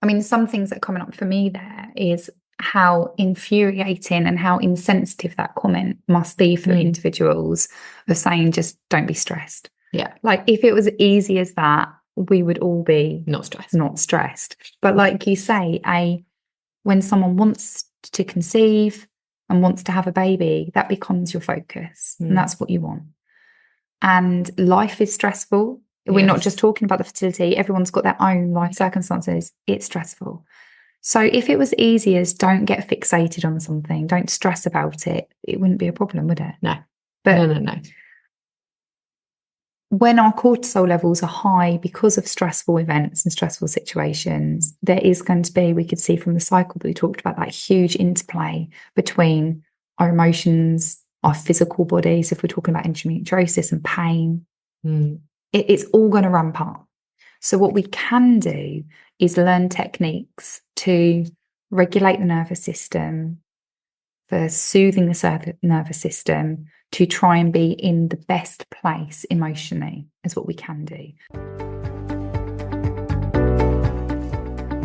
I mean, some things that are coming up for me there is how infuriating and how insensitive that comment must be for individuals of saying, just don't be stressed. Yeah. Like, if it was easy as that, we would all be not stressed. But like you say, when someone wants to conceive and wants to have a baby, that becomes your focus, and that's what you want. And life is stressful. We're not just talking about the fertility. Everyone's got their own life circumstances. It's stressful. So if it was easy as don't get fixated on something, don't stress about it, it wouldn't be a problem, would it? No. But No. When our cortisol levels are high because of stressful events and stressful situations, there is going to be, we could see from the cycle that we talked about, that huge interplay between our emotions, our physical bodies, if we're talking about endometriosis and pain. It's all going to ramp up. So what we can do is learn techniques to regulate the nervous system, for soothing the nervous system, to try and be in the best place emotionally, is what we can do.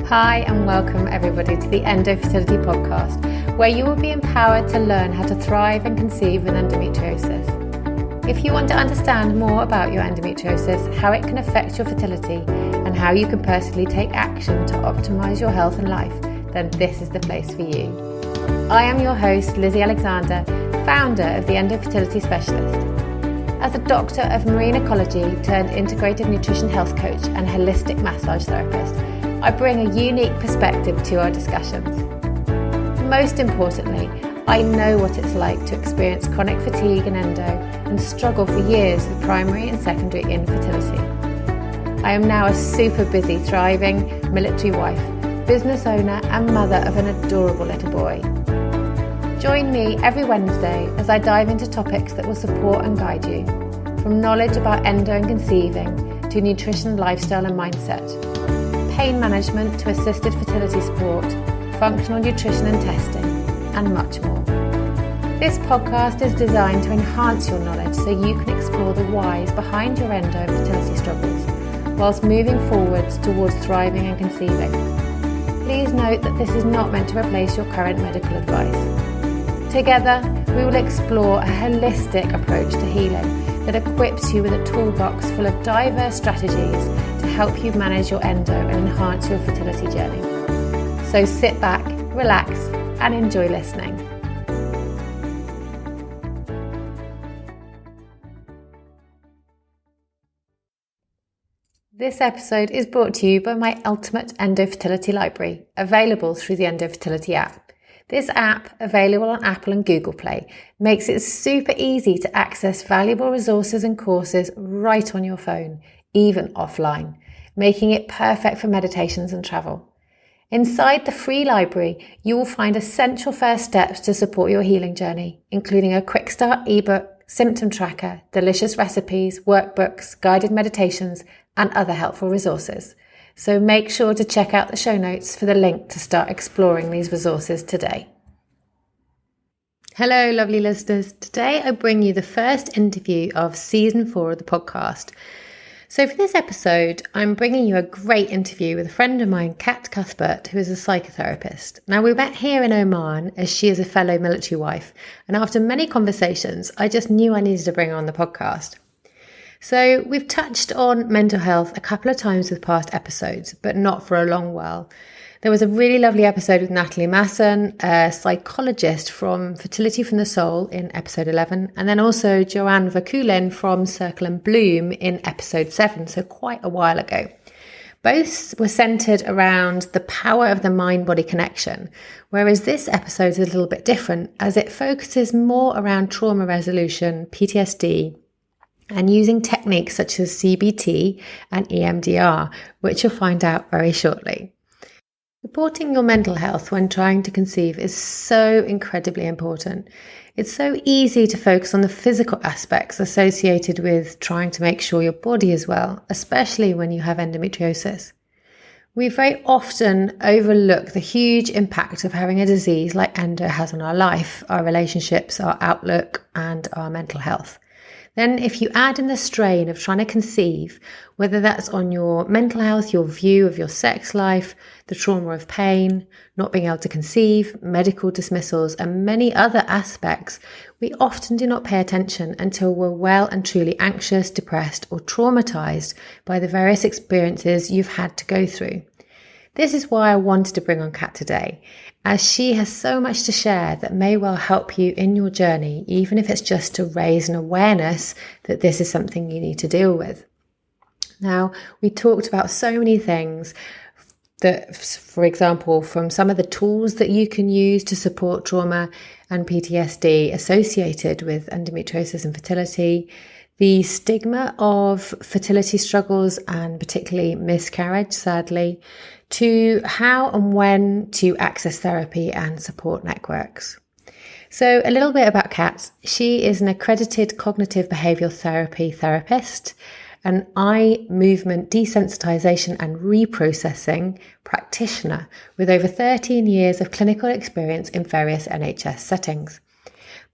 Hi and welcome everybody to the Endo Fertility podcast, where you will be empowered to learn how to thrive and conceive with endometriosis. If you want to understand more about your endometriosis, how it can affect your fertility, and how you can personally take action to optimise your health and life, then this is the place for you. I am your host, Lizzie Alexander, founder of the Endo Fertility Specialist. As a doctor of marine ecology turned integrative nutrition health coach and holistic massage therapist, I bring a unique perspective to our discussions. Most importantly, I know what it's like to experience chronic fatigue and endo and struggle for years with primary and secondary infertility. I am now a super busy, thriving military wife, business owner and mother of an adorable little boy. Join me every Wednesday as I dive into topics that will support and guide you, from knowledge about endo and conceiving to nutrition, lifestyle and mindset, pain management to assisted fertility support, functional nutrition and testing, and much more. This podcast is designed to enhance your knowledge so you can explore the whys behind your endo and fertility struggles, whilst moving forwards towards thriving and conceiving. Please note that this is not meant to replace your current medical advice. Together, we will explore a holistic approach to healing that equips you with a toolbox full of diverse strategies to help you manage your endo and enhance your fertility journey. So sit back, relax, and enjoy listening. This episode is brought to you by my Ultimate Endo Fertility Library, available through the Endo Fertility app. This app, available on Apple and Google Play, makes it super easy to access valuable resources and courses right on your phone, even offline, making it perfect for meditations and travel. Inside the free library, you will find essential first steps to support your healing journey, including a quick start ebook, symptom tracker, delicious recipes, workbooks, guided meditations, and other helpful resources. So make sure to check out the show notes for the link to start exploring these resources today. Hello, lovely listeners. Today I bring you the first interview of season 4 of the podcast. So for this episode, I'm bringing you a great interview with a friend of mine, Cuthbert, who is a psychotherapist. Now, we met here in Oman as she is a fellow military wife, and after many conversations, I just knew I needed to bring her on the podcast. So we've touched on mental health a couple of times with past episodes, but not for a long while. There was a really lovely episode with Natalie Masson, a psychologist from Fertility from the Soul in episode 11, and then also Joanne Vakulin from Circle and Bloom in episode 7, so quite a while ago. Both were centered around the power of the mind-body connection, whereas this episode is a little bit different as it focuses more around trauma resolution, PTSD, and using techniques such as CBT and EMDR, which you'll find out very shortly. Supporting your mental health when trying to conceive is so incredibly important. It's so easy to focus on the physical aspects associated with trying to make sure your body is well, especially when you have endometriosis. We very often overlook the huge impact of having a disease like endo has on our life, our relationships, our outlook, and our mental health. Then if you add in the strain of trying to conceive, whether that's on your mental health, your view of your sex life, the trauma of pain, not being able to conceive, medical dismissals, and many other aspects, we often do not pay attention until we're well and truly anxious, depressed, or traumatized by the various experiences you've had to go through. This is why I wanted to bring on Kat today, as she has so much to share that may well help you in your journey, even if it's just to raise an awareness that this is something you need to deal with. Now, we talked about so many things that, for example, from some of the tools that you can use to support trauma and PTSD associated with endometriosis and fertility, the stigma of fertility struggles and particularly miscarriage, sadly, to how and when to access therapy and support networks. So a little bit about Kat. She is an accredited cognitive behavioural therapy therapist, an eye movement desensitization and reprocessing practitioner with over 13 years of clinical experience in various NHS settings.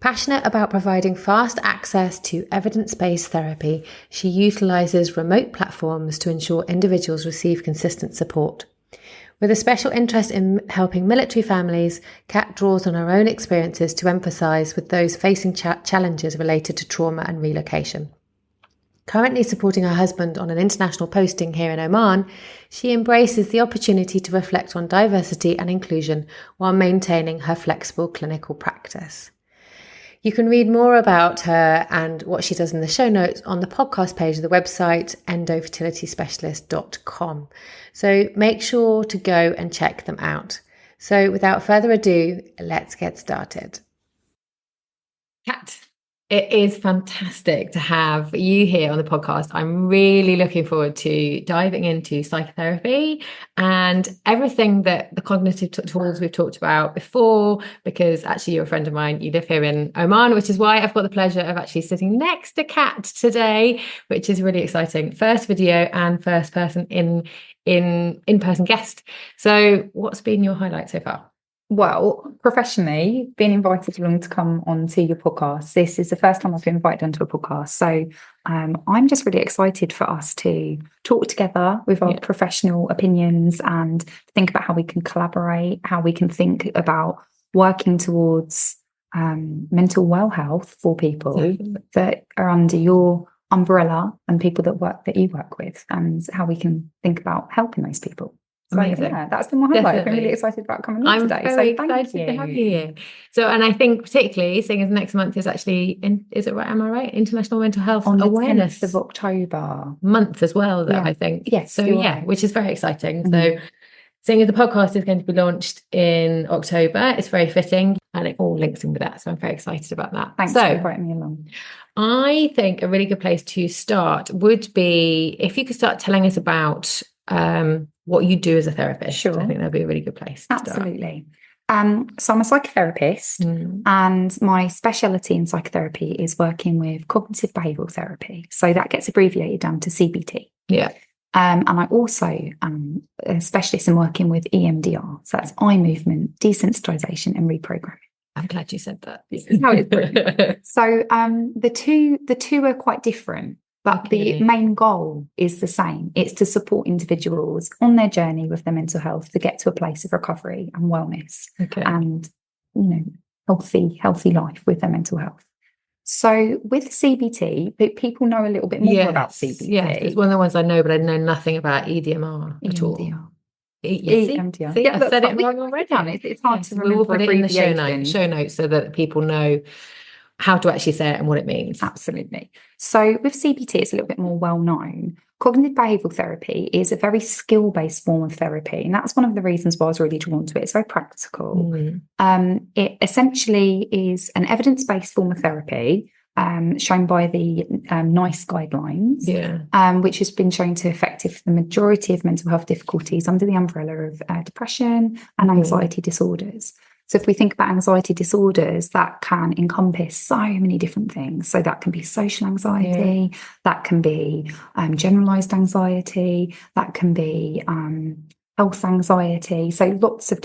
Passionate about providing fast access to evidence-based therapy, she utilises remote platforms to ensure individuals receive consistent support. With a special interest in helping military families, Kat draws on her own experiences to emphasise with those facing challenges related to trauma and relocation. Currently supporting her husband on an international posting here in Oman, she embraces the opportunity to reflect on diversity and inclusion while maintaining her flexible clinical practice. You can read more about her and what she does in the show notes on the podcast page of the website, endofertilityspecialist.com. So make sure to go and check them out. So without further ado, let's get started. Kat, it is fantastic to have you here on the podcast. I'm really looking forward to diving into psychotherapy and everything that the cognitive tools we've talked about before, because actually you're a friend of mine. You live here in Oman, which is why I've got the pleasure of actually sitting next to Kat today, which is really exciting. First video and first person in-person guest. So what's been your highlight so far? Well, professionally, being invited along to come onto your podcast. This is the first time I've been invited onto a podcast. So I'm just really excited for us to talk together with our professional opinions and think about how we can collaborate, how we can think about working towards mental well health for people that are under your umbrella and people that you work with, and how we can think about helping those people. So yeah, that's been my highlight. I've been really excited about coming on today. I'm very excited to have you here. So, and I think particularly seeing as next month is actually, is it right? Am I right? International Mental Health on the Awareness 10th of October month as well, though, I think. Yes. So which is very exciting. So seeing as the podcast is going to be launched in October, it's very fitting and it all links in with that. So I'm very excited about that. Thanks for inviting me along. I think a really good place to start would be if you could start telling us about what you do as a therapist. Sure. I think that'd be a really good place to Absolutely. So I'm a psychotherapist and my speciality in psychotherapy is working with cognitive behavioural therapy. So that gets abbreviated down to CBT. Yeah. And I also am a specialist in working with EMDR. So that's eye movement, desensitization and reprogramming. I'm glad you said that. This is how it's written. So the two are quite different. But the main goal is the same. It's to support individuals on their journey with their mental health to get to a place of recovery and wellness and, healthy life with their mental health. So with CBT, people know a little bit more about CBT. Yes, it's one of the ones I know, but I know nothing about EMDR at all. EMDR. See, I said it wrong already. It's hard to remember. We will put it in the show notes so that people know how to actually say it and what it means. Absolutely. So with CBT, it's a little bit more well known. Cognitive behavioural therapy is a very skill-based form of therapy. And that's one of the reasons why I was really drawn to it. It's very practical. It essentially is an evidence-based form of therapy shown by the NICE guidelines, which has been shown to be effective for the majority of mental health difficulties under the umbrella of depression and anxiety disorders. So if we think about anxiety disorders, that can encompass so many different things. So that can be social anxiety, that can be generalized anxiety, that can be health anxiety. So lots of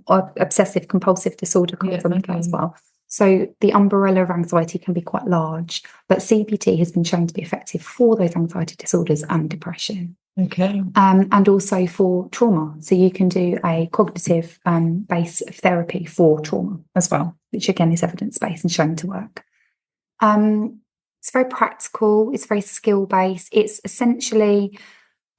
obsessive compulsive disorder comes under that as well. So the umbrella of anxiety can be quite large, but CBT has been shown to be effective for those anxiety disorders and depression. Okay. And also for trauma. So you can do a cognitive base of therapy for trauma as well, which again is evidence-based and shown to work. It's very practical, it's very skill-based. It's essentially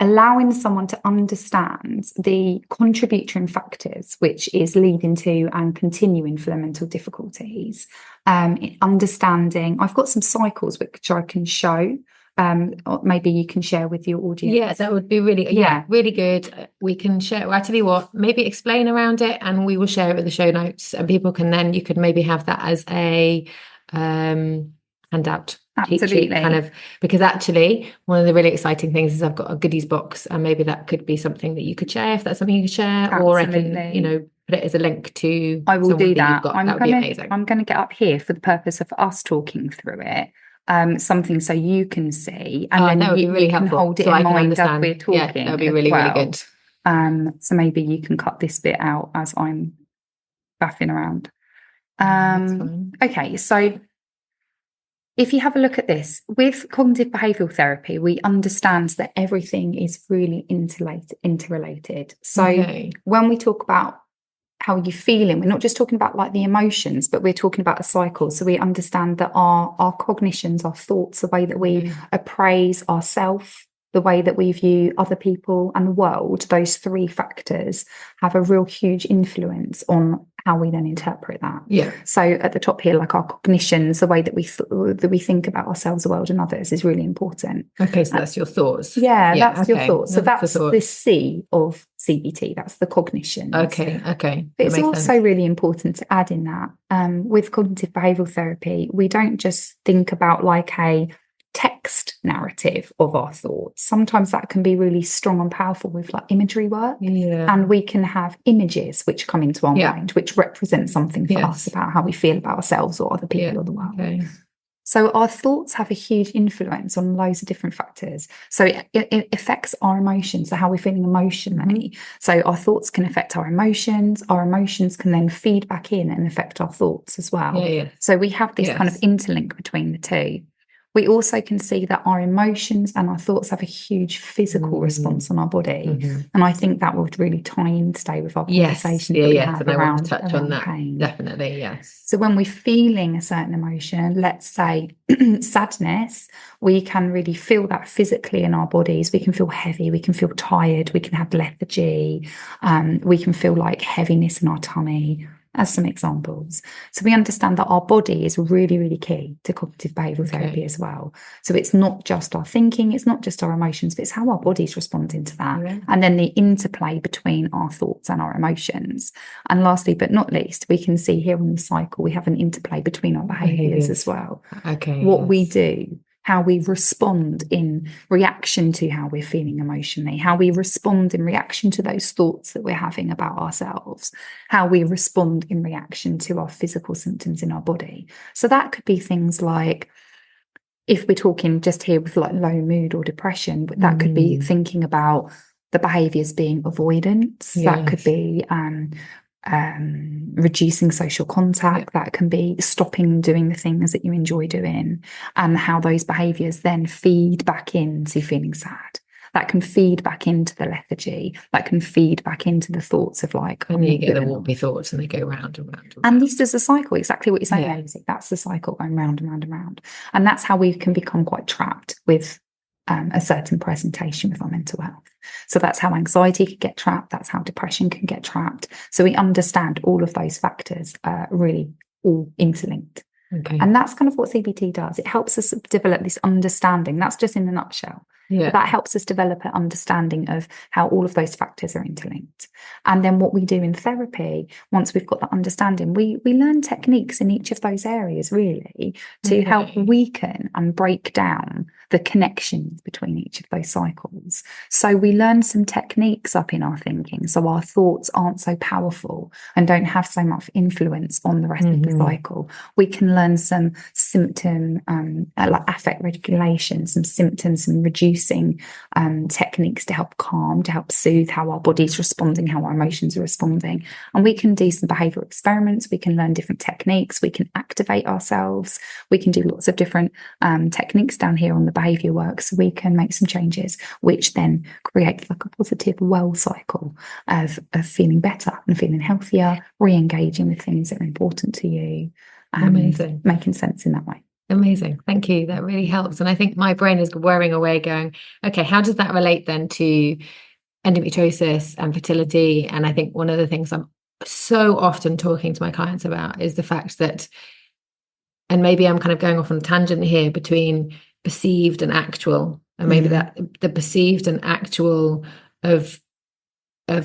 allowing someone to understand the contributory factors which is leading to and continuing for their mental difficulties. Understanding, I've got some cycles which I can show. Or maybe you can share with your audience. Yeah, that would be really, really good. We can share, well, I tell you what, maybe explain around it and we will share it with the show notes, and people can then, you could maybe have that as a handout. Absolutely. Kind of, because actually one of the really exciting things is I've got a goodies box, and maybe that could be something that you could share, if that's something you could share. Absolutely. Or I can, put it as a link to. I will do that. That would be amazing. I'm going to get up here for the purpose of us talking through it. Something so you can see, and then you really can hold it in mind as we're talking. Yeah, that would be really, really good. So maybe you can cut this bit out as I'm faffing around. Okay, so if you have a look at this, with cognitive behavioural therapy, we understand that everything is really interrelated. So when we talk about how you're feeling, we're not just talking about like the emotions, but we're talking about a cycle. So we understand that our cognitions, our thoughts, the way that we appraise ourselves, the way that we view other people and the world, those three factors have a real huge influence on how we then interpret that. Yeah. So at the top here, like our cognitions, the way that we think about ourselves, the world and others is really important. Okay, so that's your thoughts. Yeah, that's your thoughts. So that's the C of CBT. That's the cognition. Okay. But it's also really important to add in that with cognitive behavioural therapy, we don't just think about like a text narrative of our thoughts. Sometimes that can be really strong and powerful with like imagery work. Yeah. And we can have images which come into our mind, which represent something for us about how we feel about ourselves or other people or the world. Okay. So our thoughts have a huge influence on loads of different factors. So it affects our emotions, so how we're feeling emotionally. So our thoughts can affect our emotions can then feed back in and affect our thoughts as well. So we have this kind of interlink between the two. We also can see that our emotions and our thoughts have a huge physical response on our body. And I think that would really tie in today with our conversation that we have and I want to touch on that. pain. Definitely, yes. So when we're feeling a certain emotion, let's say sadness, we can really feel that physically in our bodies. We can feel heavy, we can feel tired, we can have lethargy, we can feel like heaviness in our tummy, as some examples. So we understand that our body is really, really key to cognitive behavioural therapy as well. So it's not just our thinking, it's not just our emotions, but it's how our body's responding to that. Yeah. And then the interplay between our thoughts and our emotions. And lastly, but not least, we can see here on the cycle, we have an interplay between our behaviours as well. What we do, how we respond in reaction to how we're feeling emotionally, how we respond in reaction to those thoughts that we're having about ourselves, how we respond in reaction to our physical symptoms in our body. So that could be things like, if we're talking just here with like low mood or depression, that could be thinking about the behaviours being avoidance. That could be reducing social contact, that can be stopping doing the things that you enjoy doing, and how those behaviours then feed back into feeling sad. That can feed back into the lethargy, that can feed back into the thoughts of like, and you get the warpy thoughts and they go round and round and round. And this is a cycle, exactly what you're saying, Rosie. That's the cycle going round and round and round. And that's how we can become quite trapped with a certain presentation with our mental health. So that's how anxiety can get trapped. That's how depression can get trapped. So we understand all of those factors are really all interlinked. And that's kind of what CBT does. It helps us develop this understanding. That's just in a nutshell. But that helps us develop an understanding of how all of those factors are interlinked. And then what we do in therapy, once we've got that understanding, we learn techniques in each of those areas really to help weaken and break down the connections between each of those cycles. So we learn some techniques up in our thinking, so our thoughts aren't so powerful and don't have so much influence on the rest of the cycle. We can learn some symptom, like affect regulation, some symptoms and reducing techniques to help calm, to help soothe how our body's responding, how our emotions are responding. And we can do some behavioral experiments. We can learn different techniques. We can activate ourselves. We can do lots of different techniques down here on the behavior work, so we can make some changes, which then creates like a positive well cycle of feeling better and feeling healthier, re-engaging with things that are important to you, and making sense in that way. Amazing. Thank you. That really helps. And I think my brain is whirring away going, okay, how does that relate then to endometriosis and fertility? And I think one of the things I'm so often talking to my clients about is the fact that, and maybe I'm kind of going off on a tangent here, between perceived and actual, and maybe that the perceived and actual of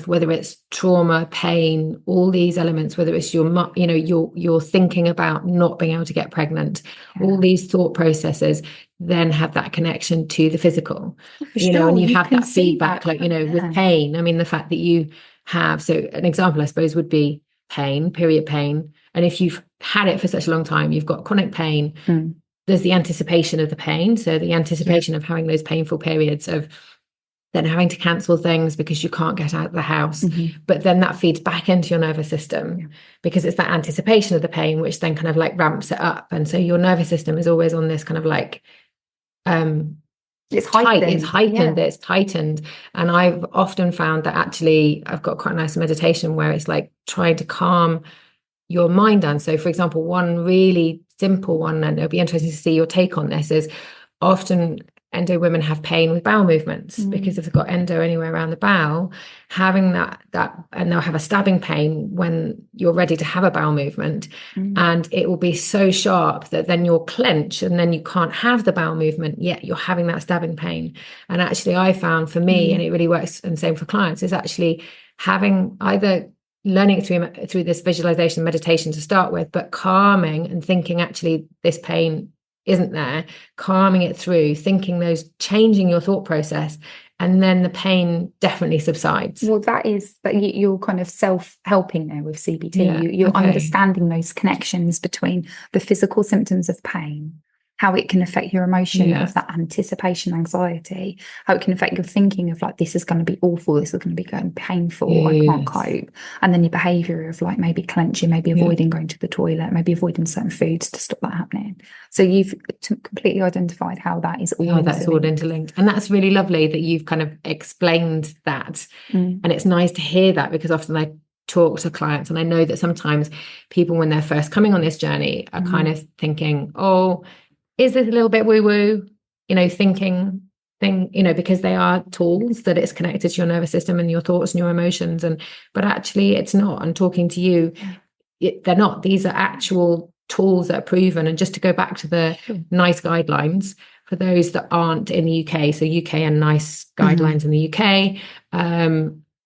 whether it's trauma, pain, all these elements, whether it's you're thinking about not being able to get pregnant, all these thought processes then have that connection to the physical, and you have that feedback, like, with pain. I mean, the fact that you have, so an example, I suppose, would be pain, period pain. And if you've had it for such a long time, you've got chronic pain, there's the anticipation of the pain. So the anticipation of having those painful periods, of then having to cancel things because you can't get out of the house. But then that feeds back into your nervous system because it's that anticipation of the pain, which then kind of like ramps it up. And so your nervous system is always on this kind of like, it's heightened, it's tightened. And I've often found that actually I've got quite a nice meditation where it's like trying to calm your mind down. So for example, one really simple one, and it'll be interesting to see your take on this, is often endo women have pain with bowel movements because if they've got endo anywhere around the bowel, having that and they'll have a stabbing pain when you're ready to have a bowel movement, and it will be so sharp that then you'll clench and then you can't have the bowel movement, yet you're having that stabbing pain. And actually I found for me, and it really works, and same for clients, is actually having either learning it through this visualization meditation to start with, but calming and thinking actually this pain isn't there, calming it through, thinking those, changing your thought process, and then the pain definitely subsides. Well, that is that you're kind of self-helping there with CBT. You're understanding those connections between the physical symptoms of pain, how it can affect your emotion of that anticipation, anxiety, how it can affect your thinking of like, this is going to be awful, this is going to be going painful, I can't cope. And then your behaviour of like maybe clenching, maybe avoiding going to the toilet, maybe avoiding certain foods to stop that happening. So you've completely identified how that is all that's all interlinked. And that's really lovely that you've kind of explained that. And it's nice to hear that, because often I talk to clients and I know that sometimes people, when they're first coming on this journey, are kind of thinking, oh, is this a little bit woo-woo, thinking thing, because they are tools that it's connected to your nervous system and your thoughts and your emotions, but actually it's not. And talking to you, they're not. These are actual tools that are proven. And just to go back to the NICE guidelines for those that aren't in the UK, so UK and NICE guidelines in the UK.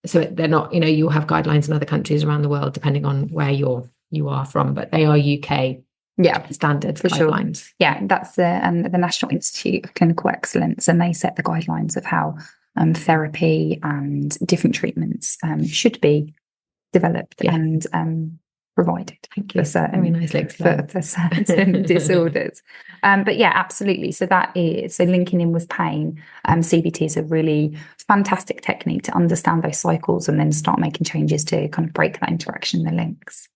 So they're not, you'll have guidelines in other countries around the world depending on where you are from, but they are UK standards for guidelines. Sure. Yeah, that's the National Institute of Clinical Excellence, and they set the guidelines of how therapy and different treatments should be developed and provided. Thank you. For certain, very nicely explained. For certain disorders. But yeah, absolutely. So linking in with pain, CBT is a really fantastic technique to understand those cycles and then start making changes to kind of break that interaction, the links.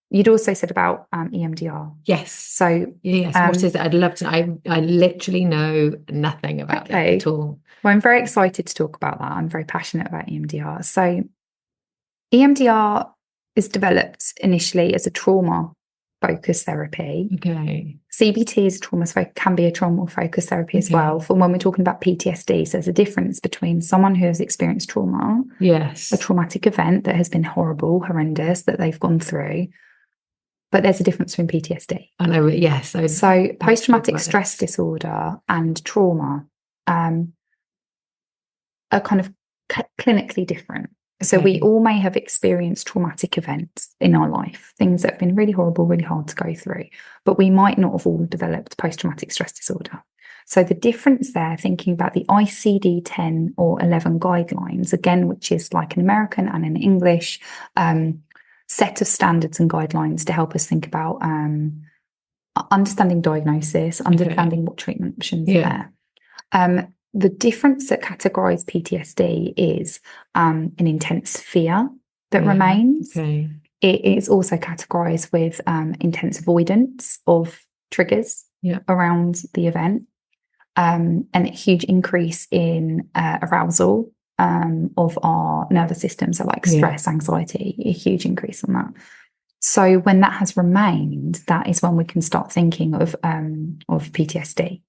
You'd also said about EMDR. Yes. So yes, what is it? I'd love to. I literally know nothing about that at all. Well, I'm very excited to talk about that. I'm very passionate about EMDR. So EMDR is developed initially as a trauma-focused therapy. Okay. CBT is can be a trauma-focused therapy as well. For when we're talking about PTSD, so there's a difference between someone who has experienced trauma, a traumatic event that has been horrible, horrendous, that they've gone through. But there's a difference between PTSD. I know, yes. So post-traumatic stress disorder and trauma are kind of clinically different. So we all may have experienced traumatic events in our life, things that have been really horrible, really hard to go through, but we might not have all developed post-traumatic stress disorder. So the difference there, thinking about the ICD-10 or 11 guidelines, again, which is like an American and an English set of standards and guidelines to help us think about understanding diagnosis, understanding what treatment options are there. The difference that categorise PTSD is an intense fear that remains. Okay. It is also categorised with intense avoidance of triggers around the event, and a huge increase in arousal of our nervous system. So like stress, anxiety, a huge increase on that. So when that has remained, that is when we can start thinking of PTSD.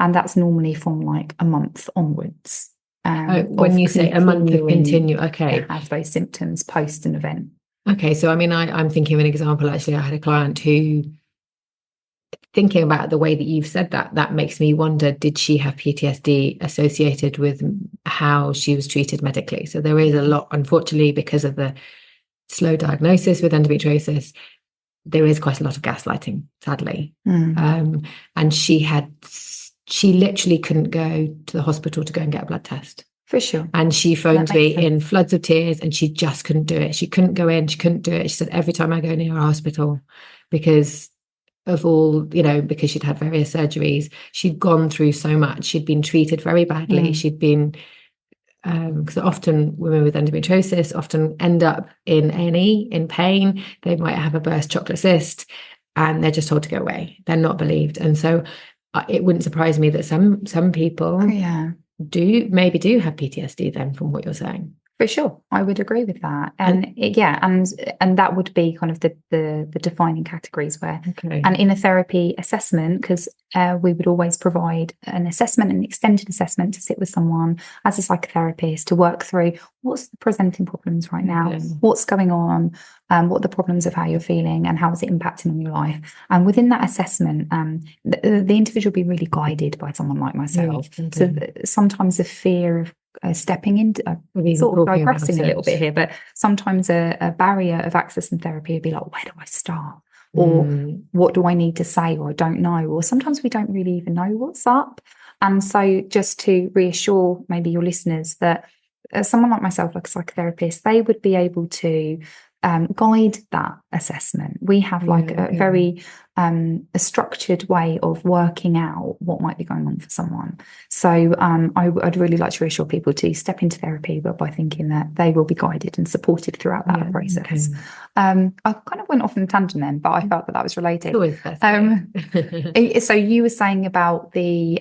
And that's normally from like a month onwards. When you say a month of continue, okay. Have those symptoms post an event. Okay, so I mean, I'm thinking of an example. Actually, I had a client who, thinking about the way that you've said that, that makes me wonder, did she have PTSD associated with how she was treated medically? So there is a lot, unfortunately, because of the slow diagnosis with endometriosis, there is quite a lot of gaslighting, sadly. And she literally couldn't go to the hospital to go and get a blood test. For sure. And she phoned me in floods of tears, and she just couldn't do it. She couldn't go in. She couldn't do it. She said, every time I go near a hospital, because of all, because she'd had various surgeries, she'd gone through so much. She'd been treated very badly. She'd been, because often women with endometriosis often end up in A&E in pain. They might have a burst chocolate cyst, and they're just told to go away. They're not believed. And so it wouldn't surprise me that some people do have PTSD then, from what you're saying. For sure, I would agree with that, and that would be kind of the defining categories where, and in a therapy assessment, because we would always provide an assessment, an extended assessment, to sit with someone as a psychotherapist to work through what's the presenting problems right now, what's going on, what are the problems of how you're feeling, and how is it impacting on your life. And within that assessment, the individual will be really guided by someone like myself. So sometimes the fear of stepping into, sort of digressing a little bit here, but sometimes a barrier of access and therapy would be like, where do I start? Or what do I need to say? Or I don't know. Or sometimes we don't really even know what's up. And so just to reassure maybe your listeners that someone like myself, like a psychotherapist, they would be able to guide that assessment. We have like a very a structured way of working out what might be going on for someone. So I'd really like to reassure people to step into therapy, but by thinking that they will be guided and supported throughout that process. I kind of went off on a tangent then, but I felt that was related. So you were saying about the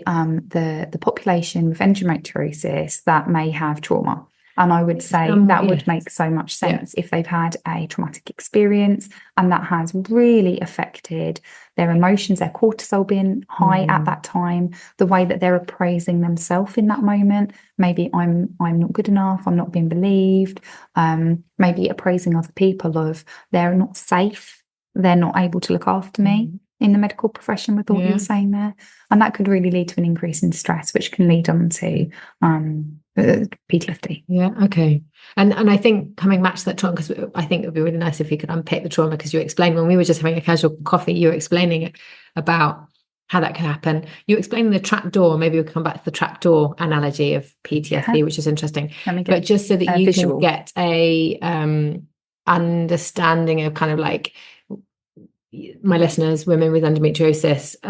population with endometriosis that may have trauma. And I would say that would make so much sense if they've had a traumatic experience and that has really affected their emotions, their cortisol being high at that time, the way that they're appraising themselves in that moment. Maybe I'm not good enough, I'm not being believed. Maybe appraising other people of they're not safe, they're not able to look after me in the medical profession with what you're saying there. And that could really lead to an increase in stress, which can lead on to PTSD. Yeah, okay. And I think coming back to that trauma, because I think it would be really nice if we could unpick the trauma, because you explained when we were just having a casual coffee, you were explaining about how that can happen. You explaining the trapdoor. Maybe we'll come back to the trapdoor analogy of PTSD, which is interesting. But just so that you can get a understanding of kind of like my listeners, women with endometriosis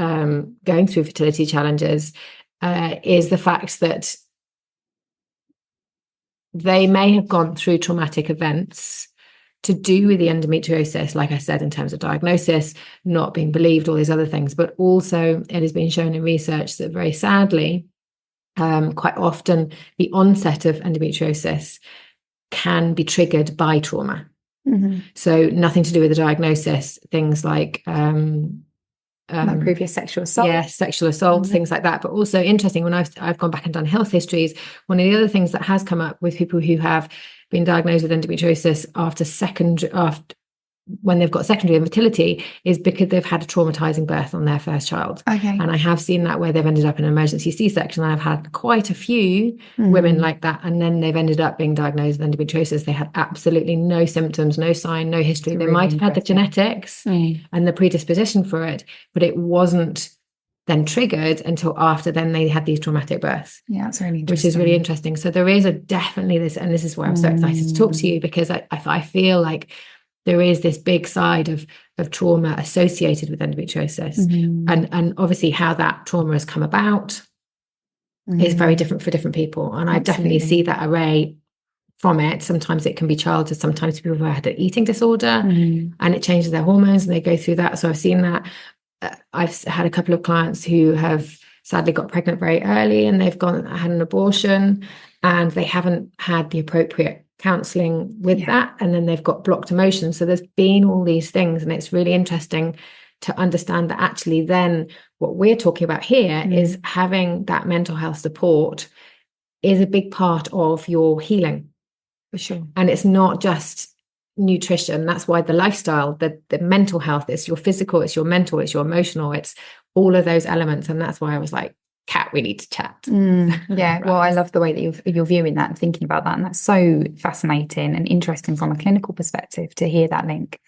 going through fertility challenges, is the fact that they may have gone through traumatic events to do with the endometriosis, like I said, in terms of diagnosis, not being believed, all these other things. But also it has been shown in research that very sadly, quite often the onset of endometriosis can be triggered by trauma. So nothing to do with the diagnosis, things like previous sexual assault. Yes, sexual assault, things like that. But also interesting, when I've gone back and done health histories, one of the other things that has come up with people who have been diagnosed with endometriosis when they've got secondary infertility is because they've had a traumatizing birth on their first child. And I have seen that where they've ended up in an emergency C-section. I've had quite a few women like that, and then they've ended up being diagnosed with endometriosis. They had absolutely no symptoms, no sign, no history. They might have had the genetics and the predisposition for it, but it wasn't then triggered until after then they had these traumatic births. Yeah, that's really interesting. Which is really interesting. So there is definitely this, and this is why I'm so excited to talk to you, because I feel like there is this big side of trauma associated with endometriosis, and obviously how that trauma has come about is very different for different people. And I definitely see that array from it. Sometimes it can be childhood, sometimes people have had an eating disorder and it changes their hormones and they go through that. So I've seen that. I've had a couple of clients who have sadly got pregnant very early and they've had an abortion and they haven't had the appropriate counselling with that, and then they've got blocked emotions. So there's been all these things, and it's really interesting to understand that actually then what we're talking about here is having that mental health support is a big part of your healing. For sure. And it's not just nutrition. That's why the lifestyle, the mental health, it's your physical, it's your mental, it's your emotional, it's all of those elements. And that's why I was like, Kat, we need to chat. Yeah, well, I love the way that you're viewing that and thinking about that. And that's so fascinating and interesting from a clinical perspective to hear that link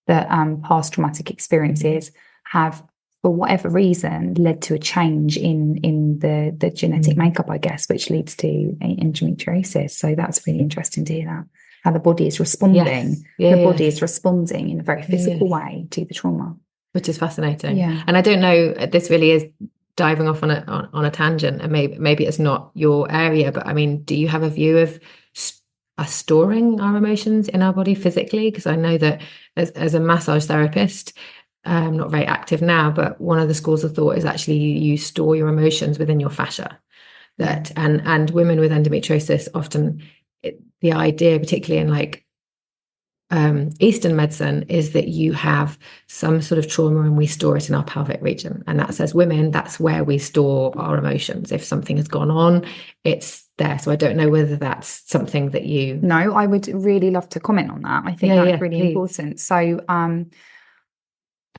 that past traumatic experiences have, for whatever reason, led to a change in the genetic makeup, I guess, which leads to endometriosis. So that's really interesting to hear that, how the body is responding. Body is responding in a very physical way to the trauma. Which is fascinating. Yeah. And I don't know, this really is diving off on a tangent, and maybe it's not your area, but I mean, do you have a view of us storing our emotions in our body physically? Because I know that as a massage therapist, I'm not very active now, but one of the schools of thought is actually you store your emotions within your fascia. That and women with endometriosis often, the idea, particularly in like Eastern medicine, is that you have some sort of trauma and we store it in our pelvic region, and that says women, that's where we store our emotions. If something has gone on, it's there. So I don't know whether that's something that you... No, I would really love to comment on that. I think that's really important. So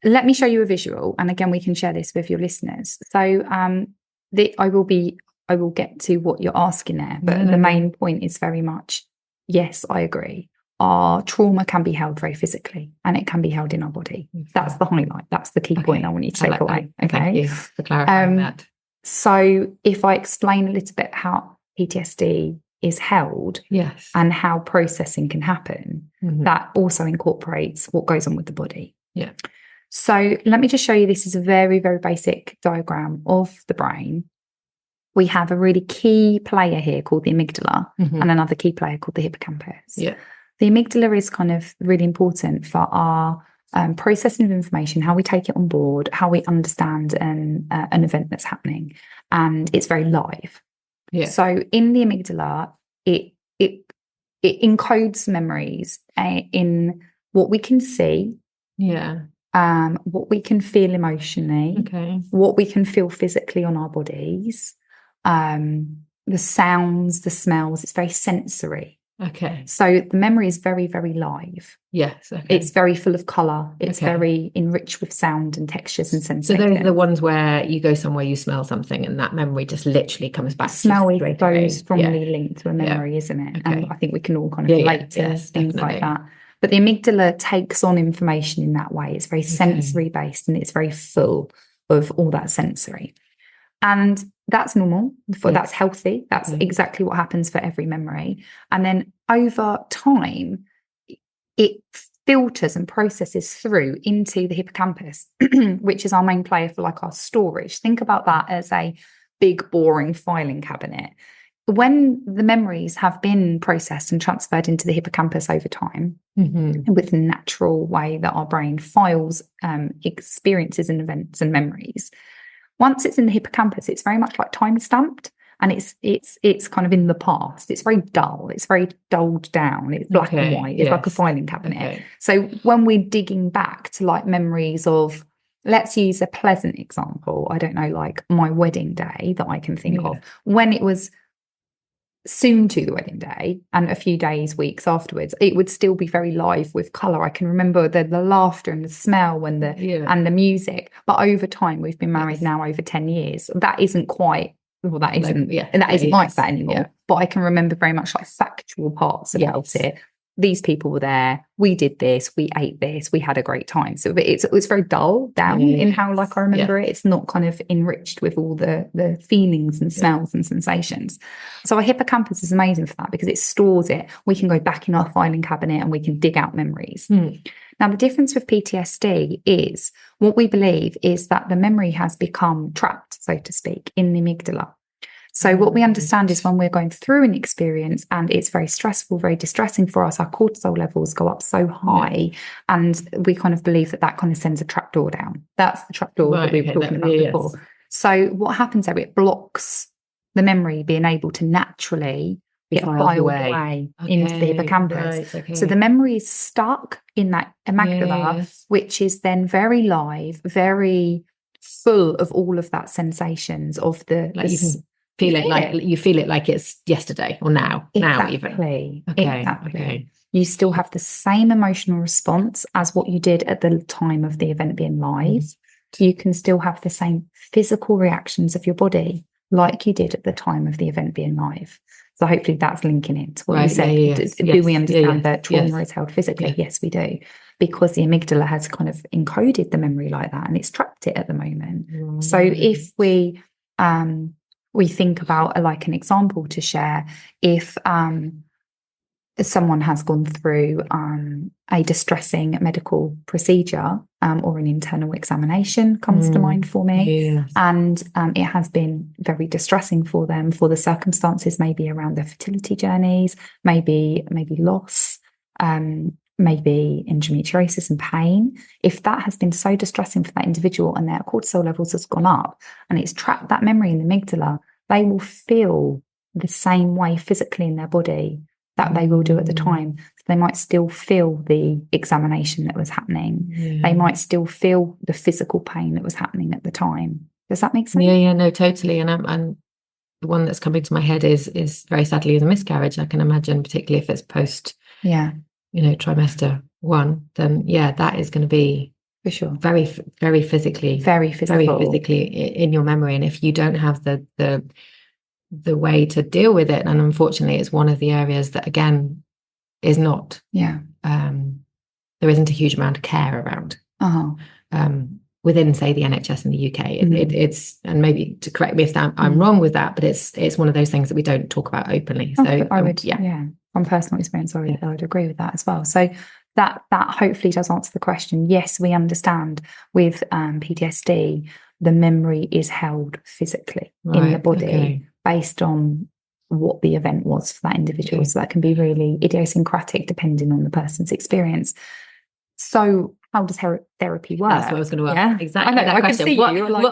let me show you a visual, and again, we can share this with your listeners. So I will get to what you're asking there, but the main point is very much, yes, I agree. Our trauma can be held very physically, and it can be held in our body. That's the highlight. That's the key point I want you to take away. That. Okay, thank you for clarifying that. So if I explain a little bit how PTSD is held, and how processing can happen, that also incorporates what goes on with the body. Yeah. So let me just show you. This is a very, very basic diagram of the brain. We have a really key player here called the amygdala, and another key player called the hippocampus. Yeah. The amygdala is kind of really important for our processing of information, how we take it on board, how we understand an event that's happening, and it's very live. Yeah. So in the amygdala, it encodes memories in what we can see, what we can feel emotionally, what we can feel physically on our bodies, the sounds, the smells. It's very sensory. Okay. So the memory is very, very live. Yes. Okay. It's very full of colour. It's very enriched with sound and textures and sensations. So those are the ones where you go somewhere, you smell something, and that memory just literally comes back. Smell is very strongly linked to a memory, isn't it? Okay. And I think we can all kind of relate to things like that. But the amygdala takes on information in that way. It's very sensory based, and it's very full of all that sensory. And that's normal, that's healthy. That's exactly what happens for every memory. And then over time, it filters and processes through into the hippocampus, which is our main player for like our storage. Think about that as a big, boring filing cabinet. When the memories have been processed and transferred into the hippocampus over time, with the natural way that our brain files experiences and events and memories, once it's in the hippocampus, it's very much like time stamped, and it's kind of in the past. It's very dull. It's very dulled down. It's black and white. It's like a filing cabinet. So when we're digging back to like memories of, let's use a pleasant example. I don't know, like my wedding day that I can think of, when it was soon to the wedding day and a few days, weeks afterwards, it would still be very live with colour. I can remember the laughter and the smell and the music. But over time, we've been married now over 10 years. That isn't quite, well, that isn't, and that isn't like that anymore. But I can remember very much like factual parts about it. these people were there, we did this, we ate this, we had a great time. So it's very dull down in how like I remember it. It's not kind of enriched with all the feelings and smells and sensations. So our hippocampus is amazing for that because it stores it. We can go back in our filing cabinet and we can dig out memories. Now, the difference with PTSD is what we believe is that the memory has become trapped, so to speak, in the amygdala. So what we understand is when we're going through an experience and it's very stressful, very distressing for us, our cortisol levels go up so high, and we kind of believe that kind of sends a trapdoor down. That's the trapdoor that we were talking about before. So what happens there? It blocks the memory being able to naturally get filed away into the hippocampus. So the memory is stuck in that amygdala, which is then very live, very full of all of that sensations of the you feel it like it's yesterday or now even. Exactly. You still have the same emotional response as what you did at the time of the event being live. You can still have the same physical reactions of your body like you did at the time of the event being live. So hopefully that's linking into what you said. Do we understand that trauma is held physically? Yes, we do. Because the amygdala has kind of encoded the memory like that and it's trapped it at the moment. So if we think about like an example to share, if someone has gone through a distressing medical procedure or an internal examination comes to mind for me, and it has been very distressing for them, for the circumstances, maybe around their fertility journeys, maybe loss, maybe endometriosis and pain. If that has been so distressing for that individual and their cortisol levels has gone up and it's trapped that memory in the amygdala, they will feel the same way physically in their body that they will do at the time. So they might still feel the examination that was happening. They might still feel the physical pain that was happening at the time. Does that make sense? No, totally. And the one that's coming to my head is very sadly is a miscarriage. I can imagine, particularly if it's post, trimester 1, then that is going to be for sure very physically in your memory. And if you don't have the way to deal with it, and unfortunately it's one of the areas that again is not there isn't a huge amount of care around within, say, the NHS in the UK. It's, and maybe to correct me if I'm wrong with that, but it's one of those things that we don't talk about openly. So I would from personal experience I would agree with that as well. So that hopefully does answer the question. Yes, we understand with PTSD the memory is held physically in the body based on what the event was for that individual. So that can be really idiosyncratic depending on the person's experience. So how does therapy work? That's what I was going to ask. Exactly. I know, that question.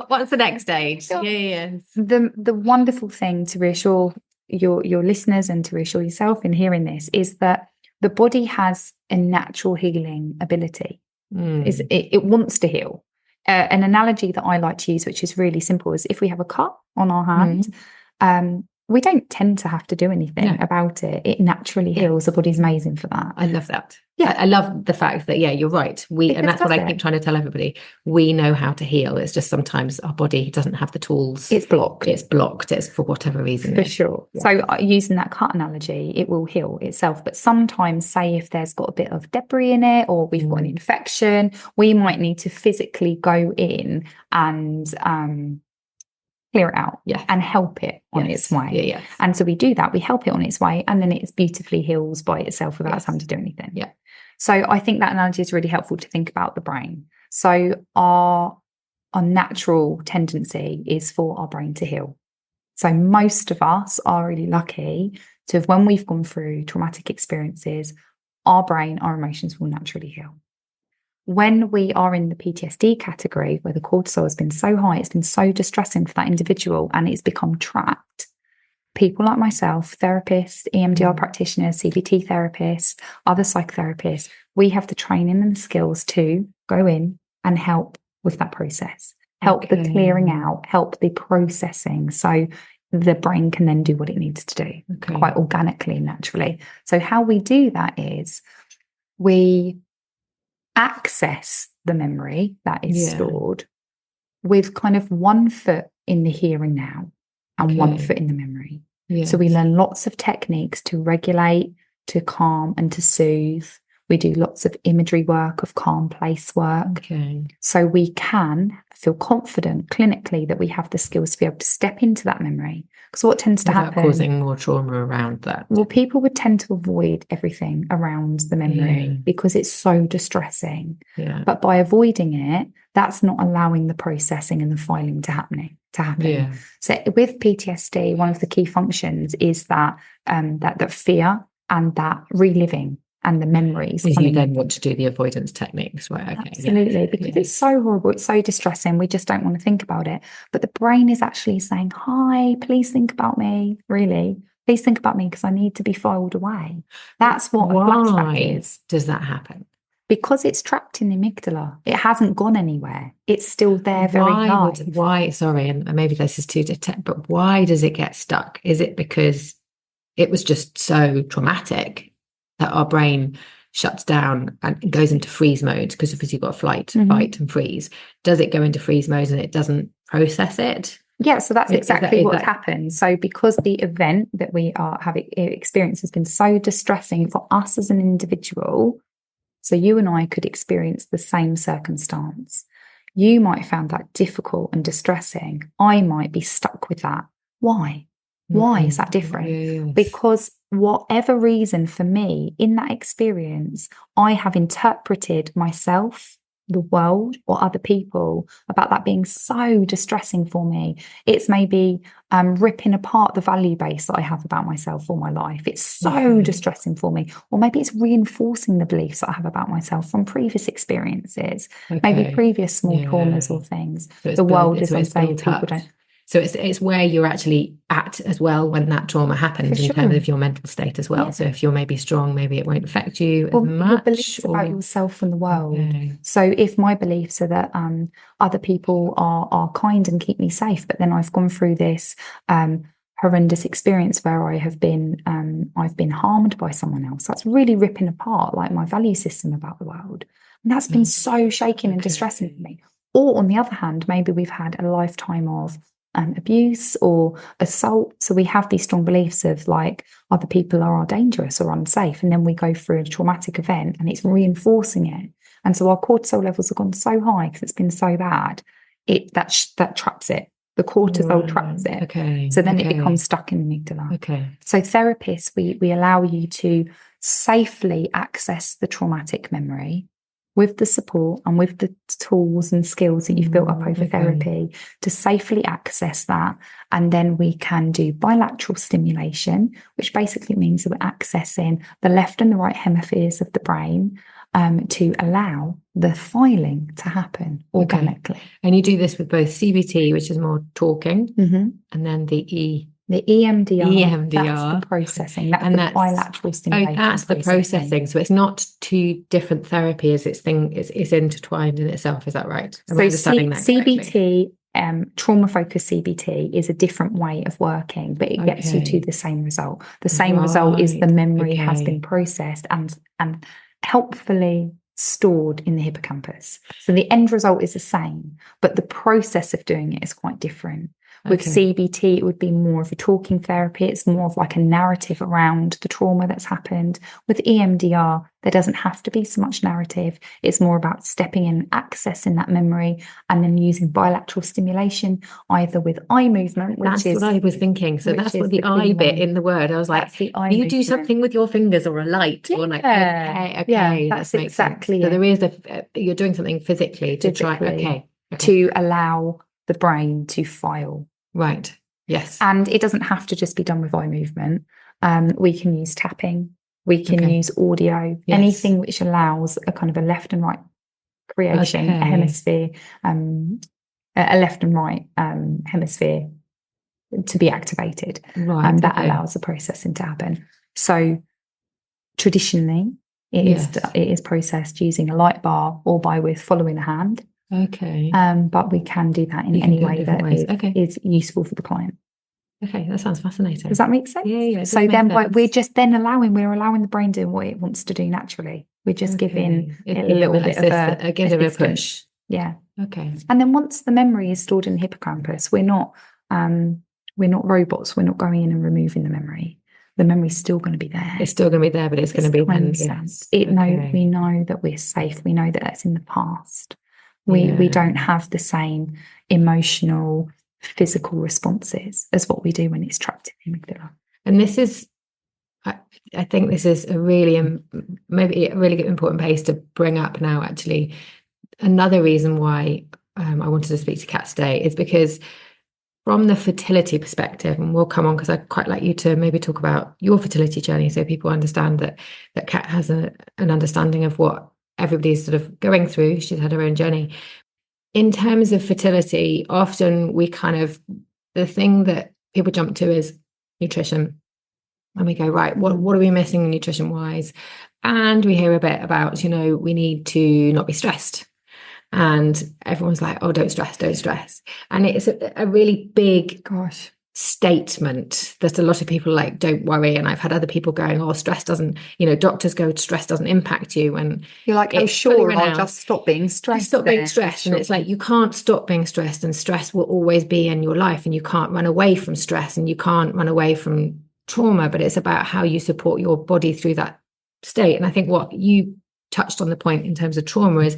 What's the next stage? The wonderful thing to reassure your listeners and to reassure yourself in hearing this is that the body has a natural healing ability. It wants to heal. An analogy that I like to use, which is really simple, is if we have a cut on our hand, we don't tend to have to do anything about it. It naturally heals. The body's amazing for that. I love that. I love the fact that, you're right. And that's what I keep trying to tell everybody. We know how to heal. It's just sometimes our body doesn't have the tools. It's blocked. It's for whatever reason. For sure. So using that cut analogy, it will heal itself. But sometimes, say if there's got a bit of debris in it or we've got an infection, we might need to physically go in and clear it out and help it on its way. And so we do that. We help it on its way, and then it beautifully heals by itself without us having to do anything. So I think that analogy is really helpful to think about the brain. So our natural tendency is for our brain to heal. So most of us are really lucky to have, when we've gone through traumatic experiences, our brain, our emotions will naturally heal. When we are in the PTSD category, where the cortisol has been so high, it's been so distressing for that individual and it's become trapped, people like myself, therapists, EMDR practitioners, CBT therapists, other psychotherapists, we have the training and the skills to go in and help with that process, help the clearing out, help the processing, so the brain can then do what it needs to do quite organically and naturally. So how we do that is we access the memory that is stored with kind of one foot in the here and now and one foot in the memory. So we learn lots of techniques to regulate, to calm and to soothe. We do lots of imagery work, of calm place work. Okay. So we can feel confident clinically that we have the skills to be able to step into that memory. Because what tends to Without happen, causing more trauma around that. well, people would tend to avoid everything around the memory because it's so distressing. Yeah. But by avoiding it, that's not allowing the processing and the filing to happen. Yeah. So with PTSD, one of the key functions is that that fear and that reliving and the memories. If you then want to do the avoidance techniques, right? Okay. Absolutely, because it's so horrible, it's so distressing. We just don't want to think about it. But the brain is actually saying, "Hi, please think about me. Really, please think about me because I need to be filed away." That's what a flashback is. Does that happen? Because it's trapped in the amygdala. It hasn't gone anywhere. It's still there, very live. Why? Sorry, and maybe this is too detect, but why does it get stuck? Is it because it was just so traumatic that our brain shuts down and goes into freeze mode? Because if you've got flight, fight, and freeze, does it go into freeze mode and it doesn't process it? Yeah, so that's exactly what's happened. So because the event that we have experienced has been so distressing for us as an individual, so you and I could experience the same circumstance. You might have found that difficult and distressing. I might be stuck with that. Why? Why is that different? Yes. Because whatever reason for me in that experience, I have interpreted myself, the world, or other people about that being so distressing for me. It's maybe ripping apart the value base that I have about myself or my life. It's so distressing for me. Or maybe it's reinforcing the beliefs that I have about myself from previous experiences, maybe previous small traumas or things. So the world is unsafe. People don't. So it's where you're actually at as well when that trauma happens in terms of your mental state as well. Yeah. So if you're maybe strong, maybe it won't affect you as much. Your beliefs about yourself and the world. Okay. So if my beliefs are that other people are kind and keep me safe, but then I've gone through this horrendous experience where I've been harmed by someone else, that's really ripping apart like my value system about the world. And that's been so shaking and distressing for me. Or on the other hand, maybe we've had a lifetime of abuse or assault. So we have these strong beliefs of like other people are dangerous or unsafe. And then we go through a traumatic event and it's reinforcing it. And so our cortisol levels have gone so high because it's been so bad. That traps it. The cortisol traps it. Okay. So then it becomes stuck in the amygdala. Okay. So therapists, we allow you to safely access the traumatic memory with the support and with the tools and skills that you've built up over therapy to safely access that. And then we can do bilateral stimulation, which basically means that we're accessing the left and the right hemispheres of the brain to allow the filing to happen organically. Okay. And you do this with both CBT, which is more talking, and then the EMDR, that's the processing. That's the bilateral stimulation. Oh, that's the processing. So it's not two different therapies. It's intertwined in itself. Is that right? So CBT, trauma-focused CBT is a different way of working, but it gets you to the same result. The same result is the memory has been processed and helpfully stored in the hippocampus. So the end result is the same, but the process of doing it is quite different. With CBT, it would be more of a talking therapy. It's more of like a narrative around the trauma that's happened. With EMDR, there doesn't have to be so much narrative. It's more about stepping in, accessing that memory, and then using bilateral stimulation, either with eye movement, that's what I was thinking. So that's what the eye bit in the word. I was like, you do something with your fingers or a light, or like, okay, that's exactly it. So there is you're doing something physically to try, to allow the brain to file. Right. Yes. And it doesn't have to just be done with eye movement. We can use tapping. We can use audio. Yes. Anything which allows a kind of a left and right creation, a hemisphere, a left and right hemisphere to be activated. Right. That allows the processing to happen. So traditionally, it is processed using a light bar or with following a hand. Okay. But we can do that in any way that is useful for the client. Okay, that sounds fascinating. Does that make sense? Yeah. So then we're allowing the brain doing what it wants to do naturally. We're just giving it a little bit of a push. Yeah. Okay. And then once the memory is stored in the hippocampus, we're not robots. We're not going in and removing the memory. the memory's still going to be there. It's still going to be there, but it's going to be then, yes. Okay. We know that we're safe. We know that that's in the past. We don't have the same emotional, physical responses as what we do when it's trapped in the amygdala. And this is, I think this is a really, maybe a really important place to bring up now, actually. Another reason why I wanted to speak to Kat today is because from the fertility perspective, and we'll come on because I'd quite like you to maybe talk about your fertility journey so people understand that Kat has an understanding of what everybody's sort of going through. She's had her own journey. In terms of fertility, often the thing that people jump to is nutrition. And we go, right, what are we missing nutrition-wise? And we hear a bit about, we need to not be stressed. And everyone's like, oh, don't stress. And it's a really big statement that a lot of people like, don't worry. And I've had other people going, oh, stress doesn't, doctors go, stress doesn't impact you. And you're like, oh, sure, I'll just stop being stressed. Stop being stressed. Sure. And it's like, you can't stop being stressed, and stress will always be in your life, and you can't run away from stress, and you can't run away from trauma, but it's about how you support your body through that state. And I think what you touched on the point in terms of trauma is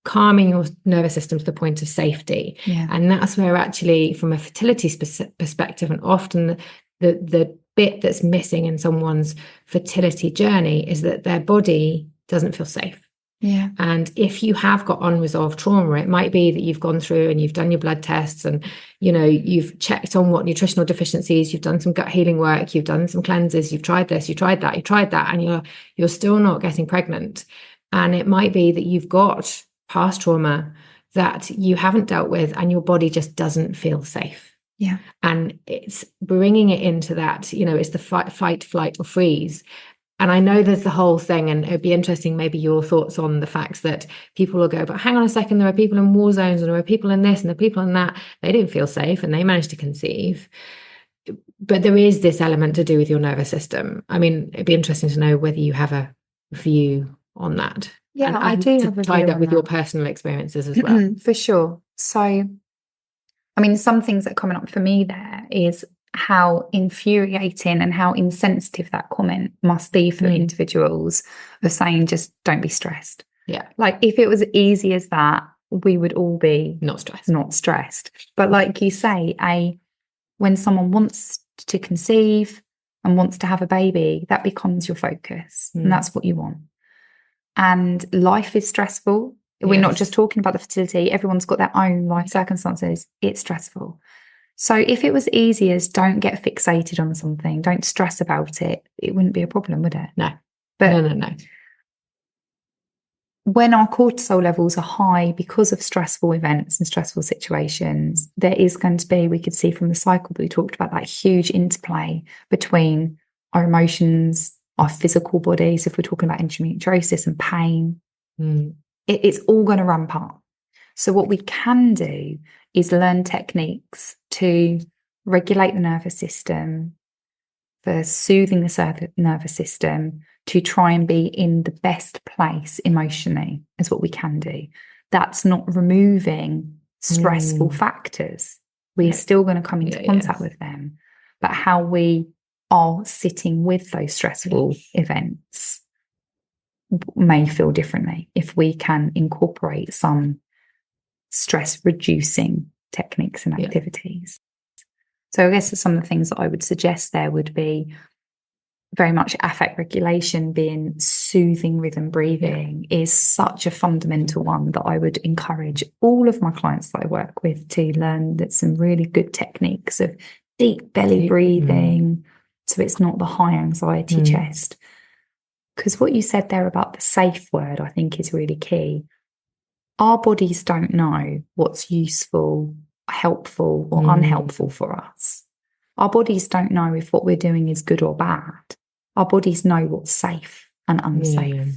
calming your nervous system to the point of safety. Yeah. And that's where actually from a fertility perspective, and often the bit that's missing in someone's fertility journey is that their body doesn't feel safe. Yeah. And if you have got unresolved trauma, it might be that you've gone through and you've done your blood tests, and you've checked on what nutritional deficiencies, you've done some gut healing work, you've done some cleanses, you've tried this, you tried that, and you're still not getting pregnant. And it might be that you've got past trauma that you haven't dealt with, and your body just doesn't feel safe. Yeah. And it's bringing it into that, it's the fight, flight, or freeze. And I know there's the whole thing, and it'd be interesting, maybe your thoughts on the fact that people will go, but hang on a second, there are people in war zones, and there are people in this, and there are people in that. They didn't feel safe, and they managed to conceive. But there is this element to do with your nervous system. I mean, it'd be interesting to know whether you have a view on that. Yeah, and I do have a tied view up with on your that. personal experiences as well. For sure. So, I mean, some things that are coming up for me there is how infuriating and how insensitive that comment must be for individuals of saying, just don't be stressed. Yeah. Like, if it was easy as that, we would all be not stressed. But like you say, when someone wants to conceive and wants to have a baby, that becomes your focus, and that's what you want. And life is stressful. We're not just talking about the fertility. Everyone's got their own life circumstances. It's stressful. So if it was easy as don't get fixated on something, don't stress about it, it wouldn't be a problem, would it? No. But No. When our cortisol levels are high because of stressful events and stressful situations, there is going to be, we could see from the cycle that we talked about, that huge interplay between our emotions, our physical bodies, if we're talking about endometriosis and pain. It's all going to ramp up. So what we can do is learn techniques to regulate the nervous system, for soothing the nervous system, to try and be in the best place emotionally, is what we can do. That's not removing stressful factors. We're still going to come into contact with them. But how we are sitting with those stressful events may feel differently if we can incorporate some stress reducing techniques and activities. So I guess some of the things that I would suggest there would be very much affect regulation, being soothing rhythm breathing is such a fundamental one that I would encourage all of my clients that I work with to learn that some really good techniques of deep belly breathing. So it's not the high anxiety chest. Because what you said there about the safe word, I think is really key. Our bodies don't know what's useful, helpful or unhelpful for us. Our bodies don't know if what we're doing is good or bad. Our bodies know what's safe and unsafe.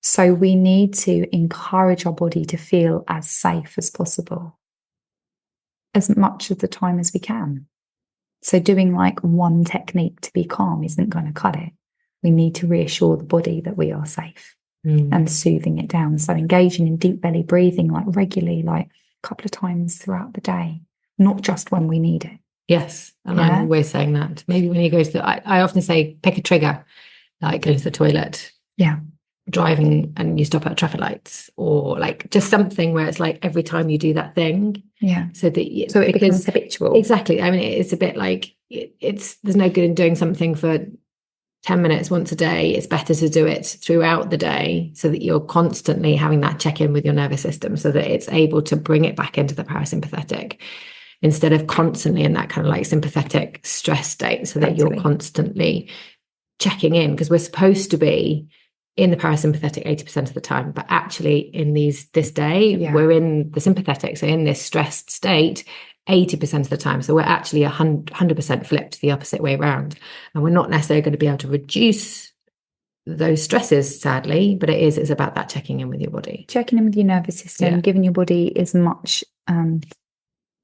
So we need to encourage our body to feel as safe as possible, as much of the time as we can. So doing like one technique to be calm isn't going to cut it. We need to reassure the body that we are safe and soothing it down. So engaging in deep belly breathing, like regularly, like a couple of times throughout the day, not just when we need it. Yes. And Yeah. I'm always saying that. Maybe when he goes to, I often say, pick a trigger, like going to the toilet. Yeah. Driving and you stop at traffic lights, or like just something where it's like every time you do that thing. Yeah. So that So it becomes habitual. Exactly. I mean, it's a bit like there's no good in doing something for 10 minutes once a day. It's better to do it throughout the day so that you're constantly having that check-in with your nervous system, so that it's able to bring it back into the parasympathetic instead of constantly in that kind of like sympathetic stress state, so that you're constantly checking in, because we're supposed to be in the parasympathetic 80% of the time, but actually in this day, we're in the sympathetic. So in this stressed state, 80% of the time. So we're actually 100% flipped the opposite way around. And we're not necessarily going to be able to reduce those stresses, sadly, but it's about that checking in with your body. Checking in with your nervous system, giving your body as much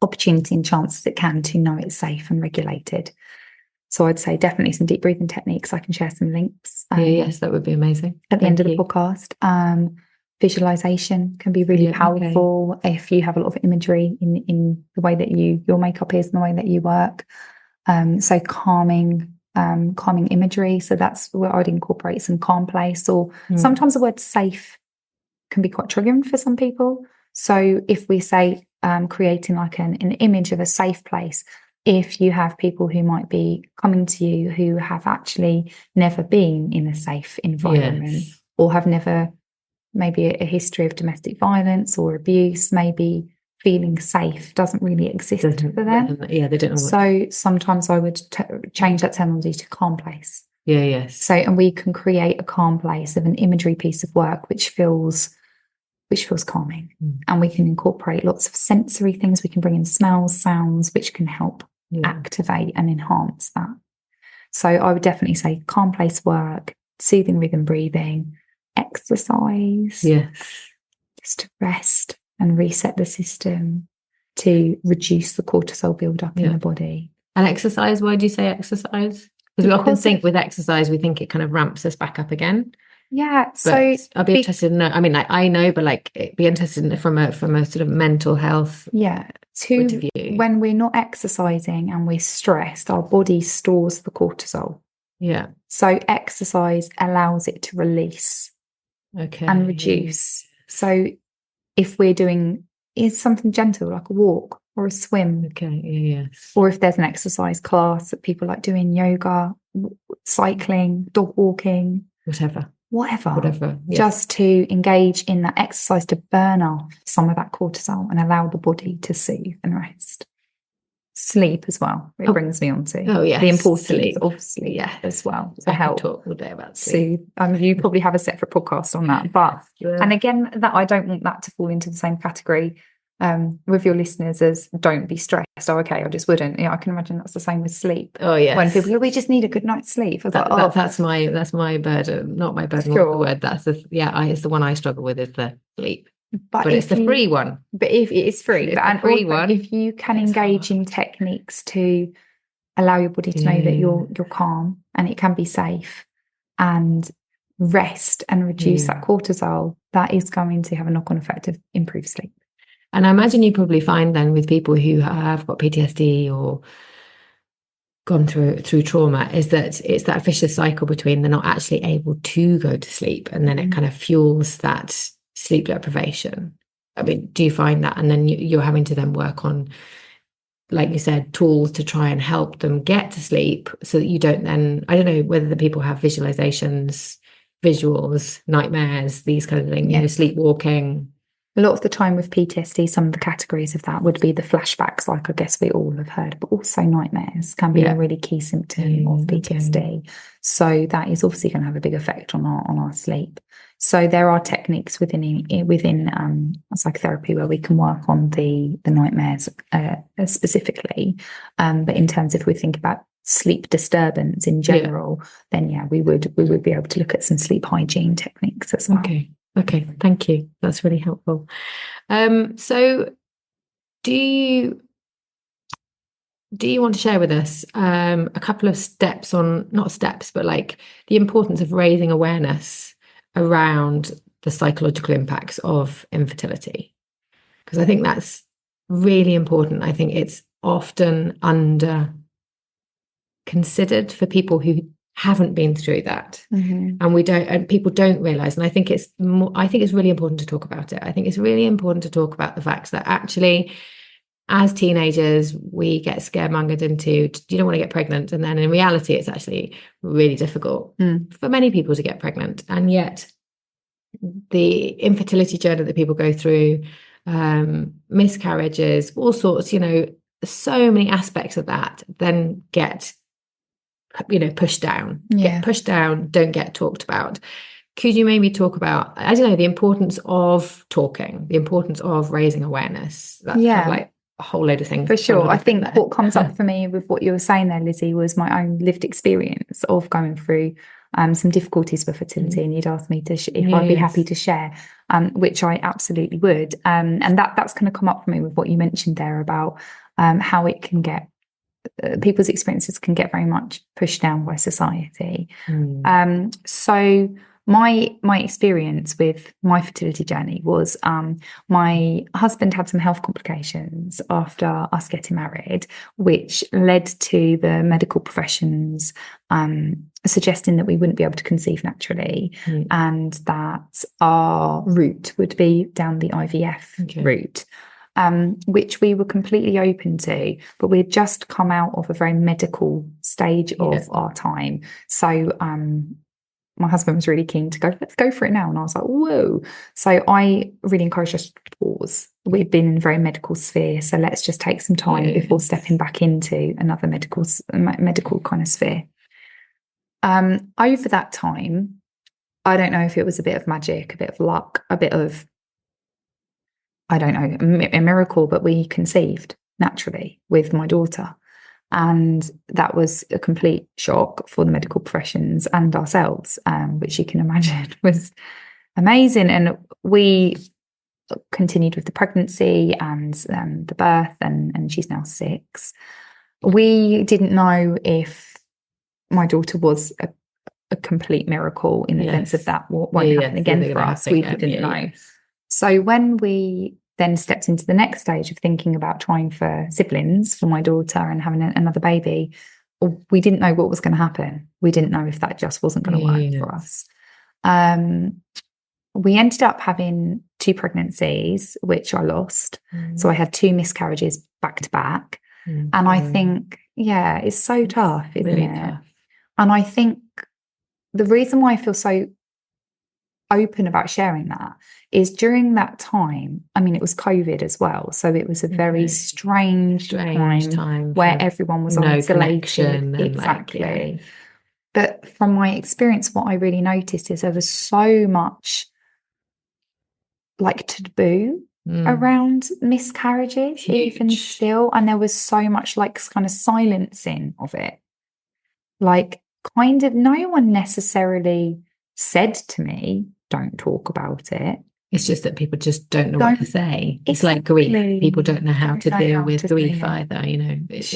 opportunity and chance as it can to know it's safe and regulated. So I'd say definitely some deep breathing techniques. I can share some links. Yes, that would be amazing. At the end of the podcast. Visualization can be really powerful if you have a lot of imagery in the way that your makeup is and the way that you work. So calming imagery. So that's where I'd incorporate some calm place, or sometimes the word safe can be quite triggering for some people. So if we say creating like an image of a safe place, if you have people who might be coming to you who have actually never been in a safe environment, or have never, maybe a history of domestic violence or abuse, maybe feeling safe doesn't really exist for them. They don't know. So sometimes I would change that terminology to calm place. So, and we can create a calm place of an imagery piece of work which feels calming. And we can incorporate lots of sensory things. We can bring in smells, sounds, which can help activate and enhance that. So I would definitely say calm place work, soothing rhythm breathing, exercise, just to rest and reset the system, to reduce the cortisol build-up in the body. And exercise, why do you say exercise? Because we often think with exercise, we think it kind of ramps us back up again. Yeah, so I'll be interested in, I mean, I know, but like, be interested in from a sort of mental health point of view. When we're not exercising and we're stressed, our body stores the cortisol. So exercise allows it to release and reduce. So if we're doing something gentle, like a walk or a swim, or if there's an exercise class that people like doing, yoga, cycling, dog walking, whatever, just to engage in that exercise to burn off some of that cortisol and allow the body to soothe and rest. Sleep as well. It brings me on to the importance of sleep as well, to help talk all day about sleep. You probably have a separate podcast on that, but and again, that I don't want that to fall into the same category with your listeners as don't be stressed. Oh, okay, I just wouldn't. I can imagine that's the same with sleep. Oh yeah, when people go, we just need a good night's sleep. That's my burden, not my burden. Sure. The word that's it's the one I struggle with, is the sleep. But it's the free one. But if it is free, if you can engage in techniques to allow your body to know that you're calm and it can be safe, and rest and reduce that cortisol, that is going to have a knock-on effect of improved sleep. And I imagine you probably find then with people who have got PTSD or gone through trauma, is that it's that vicious cycle between they're not actually able to go to sleep, and then it kind of fuels that sleep deprivation. I mean, do you find that? And then you're having to then work on, like you said, tools to try and help them get to sleep, so that you don't then, I don't know whether the people have visualizations, visuals, nightmares, these kind of things, sleepwalking. A lot of the time with PTSD, some of the categories of that would be the flashbacks, like I guess we all have heard, but also nightmares can be a really key symptom of PTSD. So that is obviously going to have a big effect on our sleep. So there are techniques within psychotherapy where we can work on the nightmares specifically. But in terms, if we think about sleep disturbance in general, then we would be able to look at some sleep hygiene techniques as well. Okay, thank you. That's really helpful. So do you want to share with us a couple of steps on, not steps, but like the importance of raising awareness around the psychological impacts of infertility? Because I think that's really important. I think it's often under considered for people who haven't been through that. And people don't realize. And I think it's really important to talk about it. I think it's really important to talk about the fact that actually, as teenagers, we get scaremongered into, you don't want to get pregnant. And then in reality, it's actually really difficult for many people to get pregnant. And yet the infertility journey that people go through, miscarriages, all sorts, so many aspects of that then get, pushed down, don't get talked about. Could you maybe talk about, I don't know, the importance of talking, the importance of raising awareness? That's kind of like a whole load of things. For sure. I think what comes up for me with what you were saying there, Lizzie, was my own lived experience of going through some difficulties with fertility, and you'd asked me to if I'd be happy to share, which I absolutely would. And that's going to come up for me with what you mentioned there about how it can get, people's experiences can get very much pushed down by society. So my experience with my fertility journey was my husband had some health complications after us getting married, which led to the medical professions suggesting that we wouldn't be able to conceive naturally, and that our route would be down the IVF route. Which we were completely open to, but we had just come out of a very medical stage of our time. So my husband was really keen to go, let's go for it now. And I was like, whoa. So I really encouraged us to pause. We'd been in a very medical sphere, so let's just take some time before stepping back into another medical kind of sphere. Over that time, I don't know if it was a bit of magic, a bit of luck, a bit of, I don't know, a miracle, but we conceived naturally with my daughter. And that was a complete shock for the medical professions and ourselves, which you can imagine was amazing. And we continued with the pregnancy and the birth, and she's now 6. We didn't know if my daughter was a complete miracle in the sense of that won't happen again for us. We didn't know. So when we then stepped into the next stage of thinking about trying for siblings for my daughter and having another baby, we didn't know what was going to happen. We didn't know if that just wasn't going to work for us. We ended up having 2 pregnancies, which I lost. So I had 2 miscarriages back to back. And I think, it's so tough, isn't really it? Tough. And I think the reason why I feel so open about sharing that is during that time, I mean, it was COVID as well, so it was a very strange time where everyone was isolated. Exactly. But from my experience, what I really noticed is there was so much like taboo around miscarriages, even still, and there was so much like kind of silencing of it. Like, kind of, no one necessarily said to me, don't talk about it. It's just that people just don't know what to say. It's like grief. People don't know how to deal with grief either. It's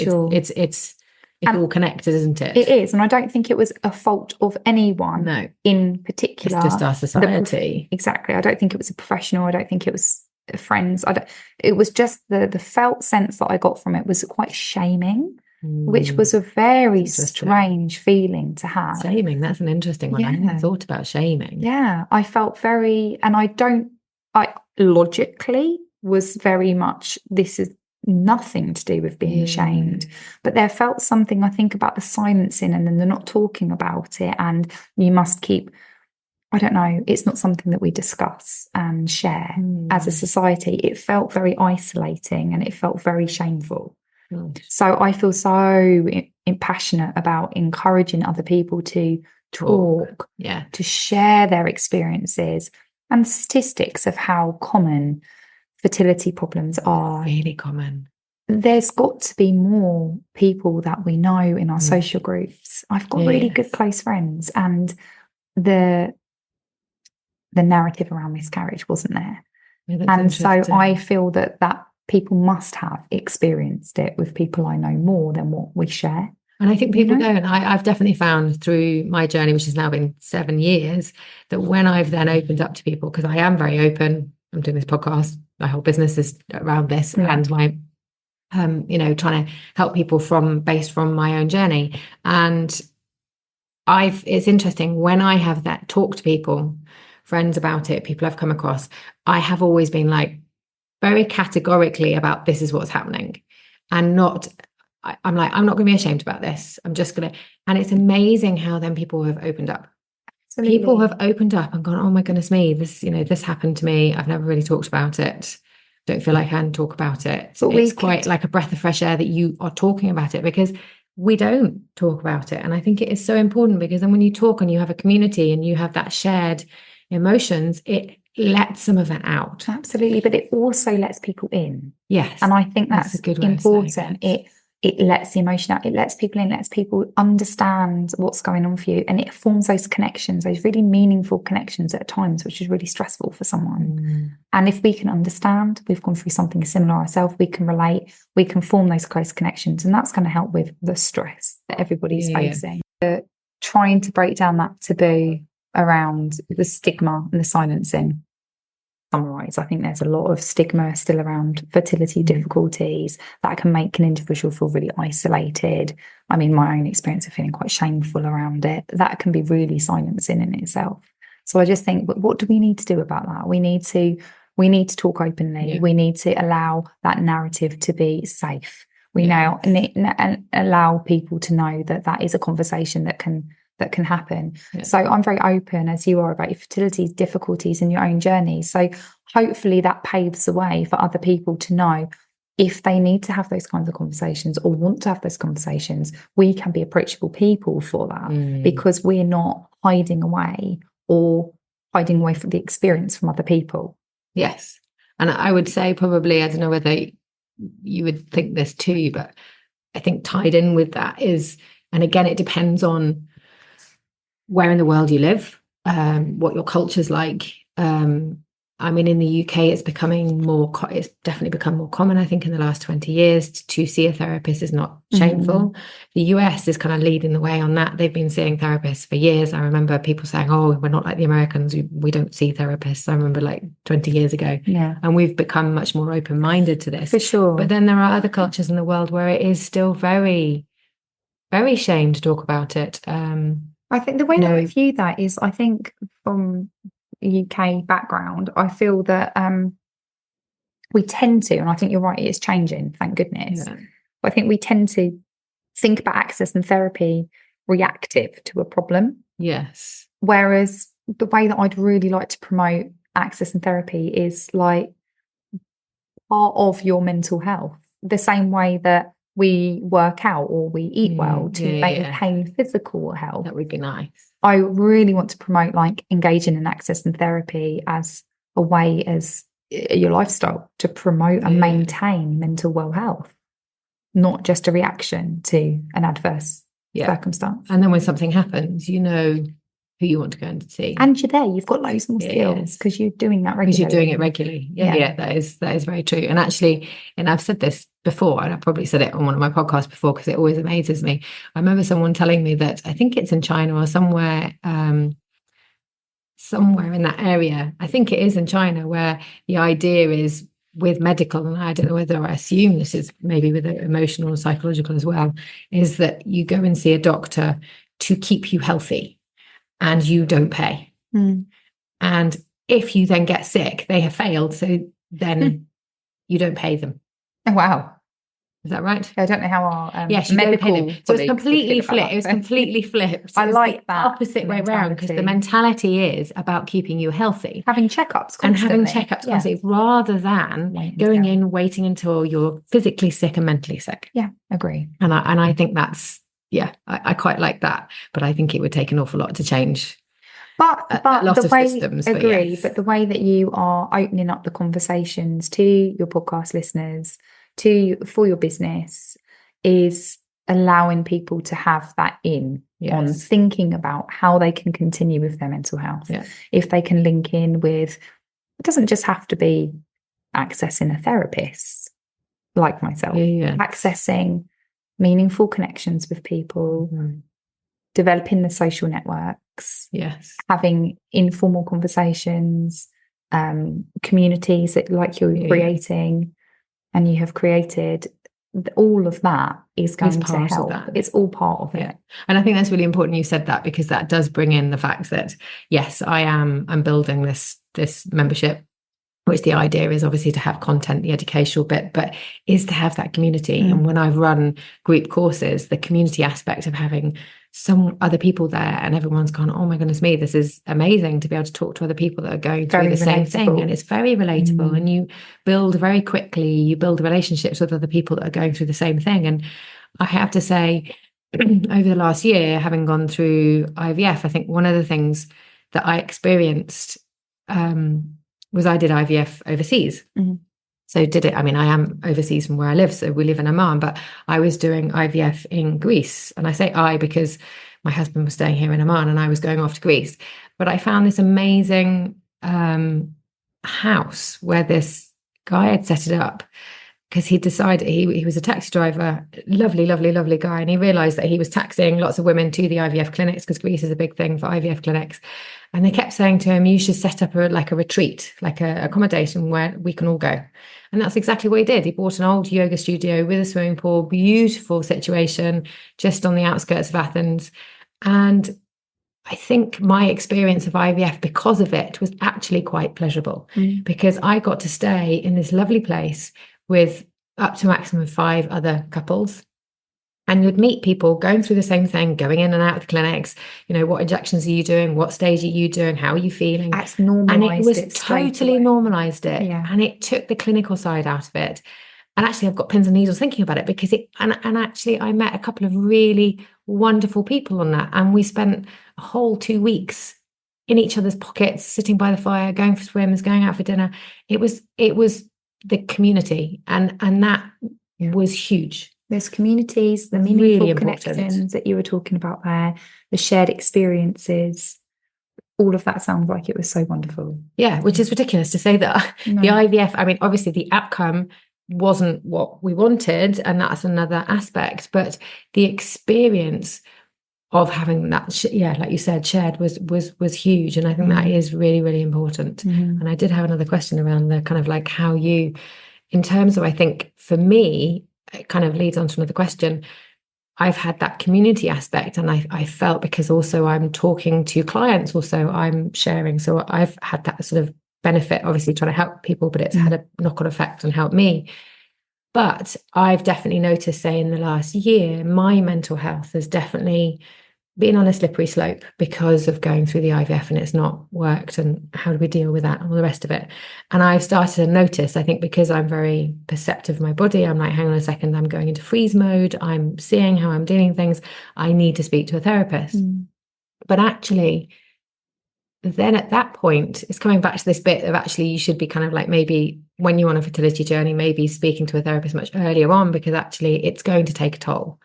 all connected, isn't it? It is, and I don't think it was a fault of anyone in particular. It's just our society. Exactly. I don't think it was a professional. I don't think it was friends. It was just the felt sense that I got from it was quite shaming. Which was a very strange feeling to have. Shaming, that's an interesting one. I hadn't thought about shaming. Yeah, I felt very, and I logically was very much, this is nothing to do with being shamed. But there felt something, I think, about the silencing and then the not talking about it. And you must keep, I don't know, it's not something that we discuss and share as a society. It felt very isolating and it felt very shameful. So I feel so passionate about encouraging other people to talk, to share their experiences and statistics of how common fertility problems are. Really common. There's got to be more people that we know in our social groups. I've got really good close friends, and the narrative around miscarriage wasn't there. And so I feel that people must have experienced it with people I know more than what we share. And I think people don't. I've definitely found through my journey, which has now been 7 years, that when I've then opened up to people, because I am very open, I'm doing this podcast, my whole business is around this, and my trying to help people based from my own journey. And it's interesting when I have that talk to people, friends about it, people I've come across, I have always been like very categorically about this is what's happening, and I'm like, I'm not going to be ashamed about this. I'm just going to, and it's amazing how then people have opened up. Absolutely. People have opened up and gone, oh my goodness me, this happened to me. I've never really talked about it. Don't feel like I can talk about it. But it's quite like a breath of fresh air that you are talking about it, because we don't talk about it. And I think it is so important, because then when you talk and you have a community and you have that shared emotions, it lets some of that out. Absolutely. But it also lets people in. Yes. And I think that's a good important. It lets the emotion out, it lets people in, lets people understand what's going on for you. And it forms those connections, those really meaningful connections at times, which is really stressful for someone. And if we can understand, we've gone through something similar ourselves, we can relate, we can form those close connections. And that's going to help with the stress that everybody's facing. Trying to break down that taboo around the stigma and the silencing. Summarize, I think there's a lot of stigma still around fertility difficulties that can make an individual feel really isolated. I mean, my own experience of feeling quite shameful around it, that can be really silencing in itself. So I just think, what do we need to do about that? We need to talk openly. Yeah. We need to allow that narrative to be safe. We now allow people to know that is a conversation that can happen. Yeah. So I'm very open, as you are, about your fertility difficulties in your own journey. So hopefully that paves the way for other people to know if they need to have those kinds of conversations or want to have those conversations, we can be approachable people for that, because we're not hiding away from the experience from other people. Yes. And I would say probably, I don't know whether you would think this too, but I think tied in with that is, and again, it depends on where in the world you live, what your culture's like. I mean, in the UK, it's definitely become more common, I think, in the last 20 years to see a therapist is not shameful. The US is kind of leading the way on that. They've been seeing therapists for years. I remember people saying, oh, we're not like the Americans. We don't see therapists. I remember like 20 years ago. Yeah. And we've become much more open-minded to this. For sure. But then there are other cultures in the world where it is still very, very shame to talk about it. I think the way that I view that is, I think from UK background, I feel that we tend to, and I think you're right, it's changing, thank goodness. Yeah. But I think we tend to think about access and therapy reactive to a problem. Yes. Whereas the way that I'd really like to promote access and therapy is like part of your mental health, the same way that we work out or we eat well to maintain physical health. That would be nice. I really want to promote like engaging in access and therapy as a way, as your lifestyle, to promote and maintain mental well health, not just a reaction to an adverse circumstance. And then when something happens, you know who you want to go and see. And you're there, you've got loads more skills because you're doing that regularly. Because you're doing it regularly. Yeah, that is very true. And actually, and I've said this before, and I probably said it on one of my podcasts before because it always amazes me. I remember someone telling me that, I think it's in China or somewhere in that area. I think it is in China, where the idea is with medical, and I don't know whether I assume this is maybe with emotional and psychological as well, is that you go and see a doctor to keep you healthy. And you don't pay. And if you then get sick, they have failed. So then you don't pay them. Oh, wow. Is that right? I don't know how our medical. So it's completely flipped. It was completely flipped. I like that. Opposite way around, because the mentality is about keeping you healthy. Having checkups constantly. And having checkups constantly, rather than going in, waiting until you're physically sick and mentally sick. Yeah, agree. And I think that's, I quite like that, but I think it would take an awful lot to change. But the way, systems, but the way that you are opening up the conversations to your podcast listeners, for your business, is allowing people to have that on thinking about how they can continue with their mental health. Yeah. If they can link in with, it doesn't just have to be accessing a therapist like myself, accessing meaningful connections with people, developing the social networks, having informal conversations, communities that like you're creating and you have created, all of that is going to part of help. that. It's all part of it. And I think that's really important you said that, because that does bring in the fact that, yes, I'm building this membership, which the idea is obviously to have content, the educational bit, but is to have that community. And when I've run group courses, the community aspect of having some other people there and everyone's gone, oh my goodness me, this is amazing to be able to talk to other people that are going through the same thing. And it's very relatable, and you build very quickly, you build relationships with other people that are going through the same thing. And I have to say, over the last year, having gone through IVF, I think one of the things that I experienced was I did IVF overseas. So I am overseas from where I live, so we live in Oman, but I was doing IVF in Greece. And I say I because my husband was staying here in Oman and I was going off to Greece. But I found this amazing house where this guy had set it up, because he decided he was a taxi driver, lovely, lovely, lovely guy. And he realized that he was taxiing lots of women to the IVF clinics, because Greece is a big thing for IVF clinics. And they kept saying to him, you should set up a retreat, like a accommodation where we can all go. And that's exactly what he did. He bought an old yoga studio with a swimming pool, beautiful situation, just on the outskirts of Athens. And I think my experience of IVF, because of it, was actually quite pleasurable, because I got to stay in this lovely place with up to a maximum of 5 other couples. And you'd meet people going through the same thing, going in and out of the clinics. What injections are you doing? What stage are you doing? How are you feeling? That's normalized. And it was totally normalized it. Yeah. And it took the clinical side out of it. And actually, I've got pins and needles thinking about it, because and actually I met a couple of really wonderful people on that. And we spent a whole 2 weeks in each other's pockets, sitting by the fire, going for swims, going out for dinner. It was the community. And that was huge. There's communities, the meaningful connections that you were talking about there, the shared experiences, all of that sounds like it was so wonderful. Yeah, which is ridiculous to say that. The IVF, obviously the outcome wasn't what we wanted, and that's another aspect, but the experience of having that, like you said, shared was huge. And I think that is really, really important. And I did have another question around the kind of like how you, in terms of, I think for me, it kind of leads on to another question. I've had that community aspect, and I felt, because also I'm talking to clients, also I'm sharing. So I've had that sort of benefit, obviously trying to help people, but it's had a knock-on effect and helped me. But I've definitely noticed, say, in the last year, my mental health has definitely been on a slippery slope because of going through the IVF and it's not worked, and how do we deal with that and all the rest of it. And I've started to notice, I think because I'm very perceptive of my body, I'm like, hang on a second, I'm going into freeze mode, I'm seeing how I'm dealing with things, I need to speak to a therapist. But actually, then at that point, it's coming back to this bit of actually you should be kind of like, maybe when you're on a fertility journey, maybe speaking to a therapist much earlier on, because actually it's going to take a toll,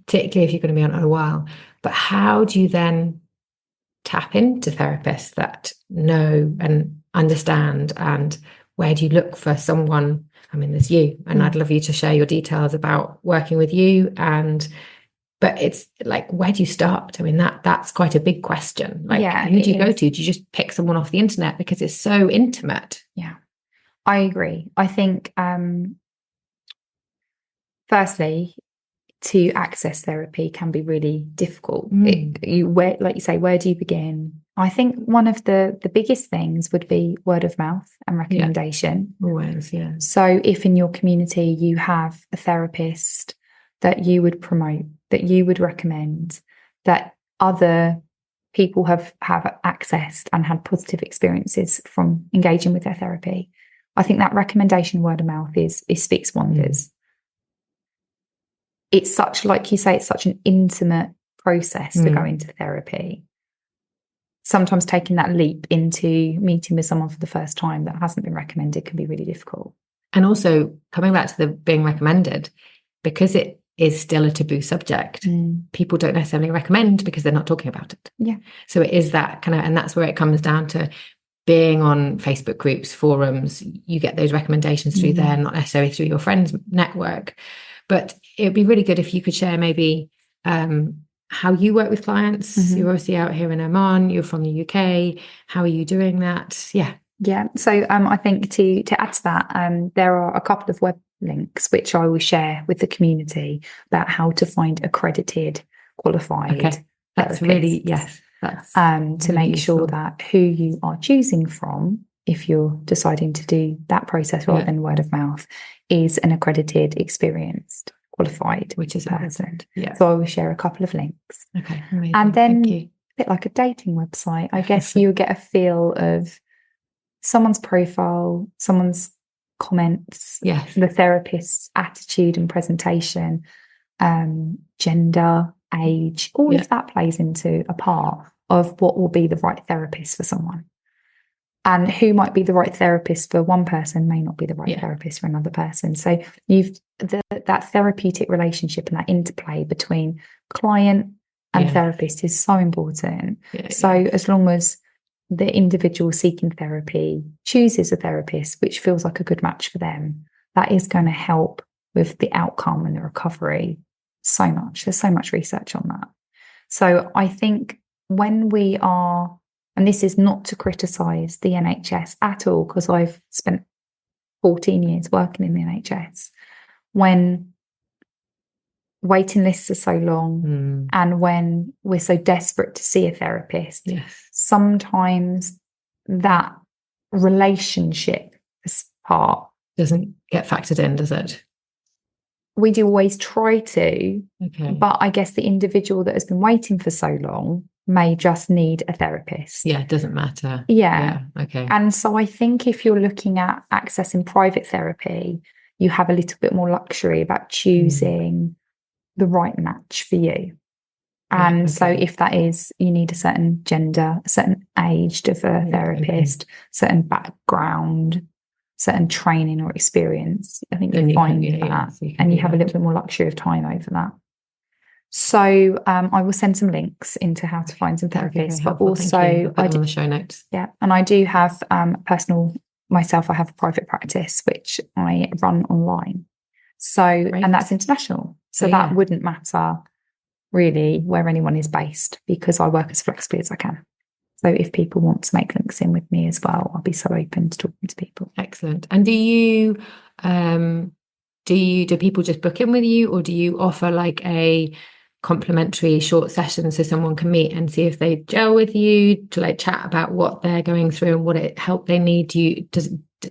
particularly if you're going to be on it a while. But how do you then tap into therapists that know and understand, and where do you look for someone? There's you, and I'd love you to share your details about working with you. But it's like, where do you start? That's quite a big question. Like, who do you go to? Do you just pick someone off the internet, because it's so intimate? Yeah, I agree. I think, firstly, to access therapy can be really difficult. Like you say, where do you begin? I think one of the biggest things would be word of mouth and recommendation. Always, yeah. So if in your community you have a therapist that you would promote, that you would recommend, that other people have accessed and had positive experiences from engaging with their therapy, I think that recommendation, word of mouth, speaks wonders. It's such, like you say, it's such an intimate process to go into therapy. Sometimes taking that leap into meeting with someone for the first time that hasn't been recommended can be really difficult. And also coming back to the being recommended, because it is still a taboo subject, people don't necessarily recommend because they're not talking about it. Yeah. So it is that kind of, and that's where it comes down to being on Facebook groups, forums. You get those recommendations through there, not necessarily through your friends' network. But it would be really good if you could share maybe how you work with clients. You're obviously out here in Oman, you're from the UK. How are you doing that? Yeah. Yeah. So I think to add to that, there are a couple of web links which I will share with the community about how to find accredited, qualified That's therapists. really, yes. That's to really make useful. sure that who you are choosing from, if you're deciding to do that process rather than word of mouth, is an accredited, experienced, qualified which is person. important. Yeah. So I will share a couple of links. Okay, amazing. And then Thank you. a bit like a dating website, I guess you get a feel of someone's profile, someone's comments, Yes. the therapist's attitude and presentation, gender, age, all of that plays into a part of what will be the right therapist for someone. And who might be the right therapist for one person may not be the right therapist for another person. So that therapeutic relationship and that interplay between client and therapist is so important. As long as the individual seeking therapy chooses a therapist which feels like a good match for them, that is going to help with the outcome and the recovery so much. There's so much research on that. So I think when we are, and this is not to criticise the NHS at all, because I've spent 14 years working in the NHS, when waiting lists are so long and when we're so desperate to see a therapist, sometimes that relationship part doesn't get factored in, does it? We do always try to, but I guess the individual that has been waiting for so long may just need a therapist. Yeah, it doesn't matter. Okay. And so I think if you're looking at accessing private therapy, you have a little bit more luxury about choosing the right match for you. And so if that is, you need a certain gender, a certain age of a therapist, certain background, certain training or experience, I think you find that, and you have a little bit more luxury of time over that. So I will send some links into how to find some therapists, but also I'll put them on the show notes. Yeah, and I do have myself, I have a private practice which I run online. So, and that's international. So that wouldn't matter really where anyone is based, because I work as flexibly as I can. So if people want to make links in with me as well, I'll be so open to talking to people. Excellent. And do people just book in with you, or do you offer like a complimentary short session so someone can meet and see if they gel with you, to like chat about what they're going through and what help they need?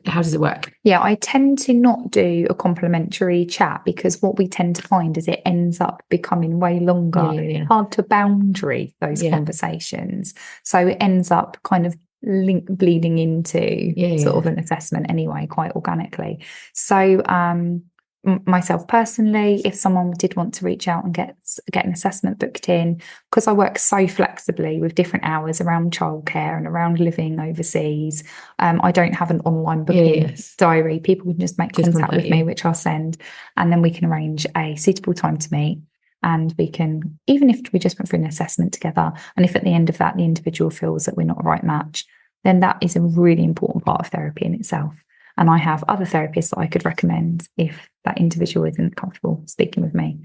How does it work? Yeah, I tend to not do a complimentary chat, because what we tend to find is it ends up becoming way longer, hard to boundary those conversations. So it ends up kind of bleeding into sort of an assessment anyway, quite organically. So myself personally, if someone did want to reach out and get an assessment booked in, because I work so flexibly with different hours around childcare and around living overseas, I don't have an online booking diary. People can just make contact with me, which I'll send, and then we can arrange a suitable time to meet. And we can, even if we just went through an assessment together, and if at the end of that the individual feels that we're not a right match, then that is a really important part of therapy in itself. And I have other therapists that I could recommend if that individual isn't comfortable speaking with me.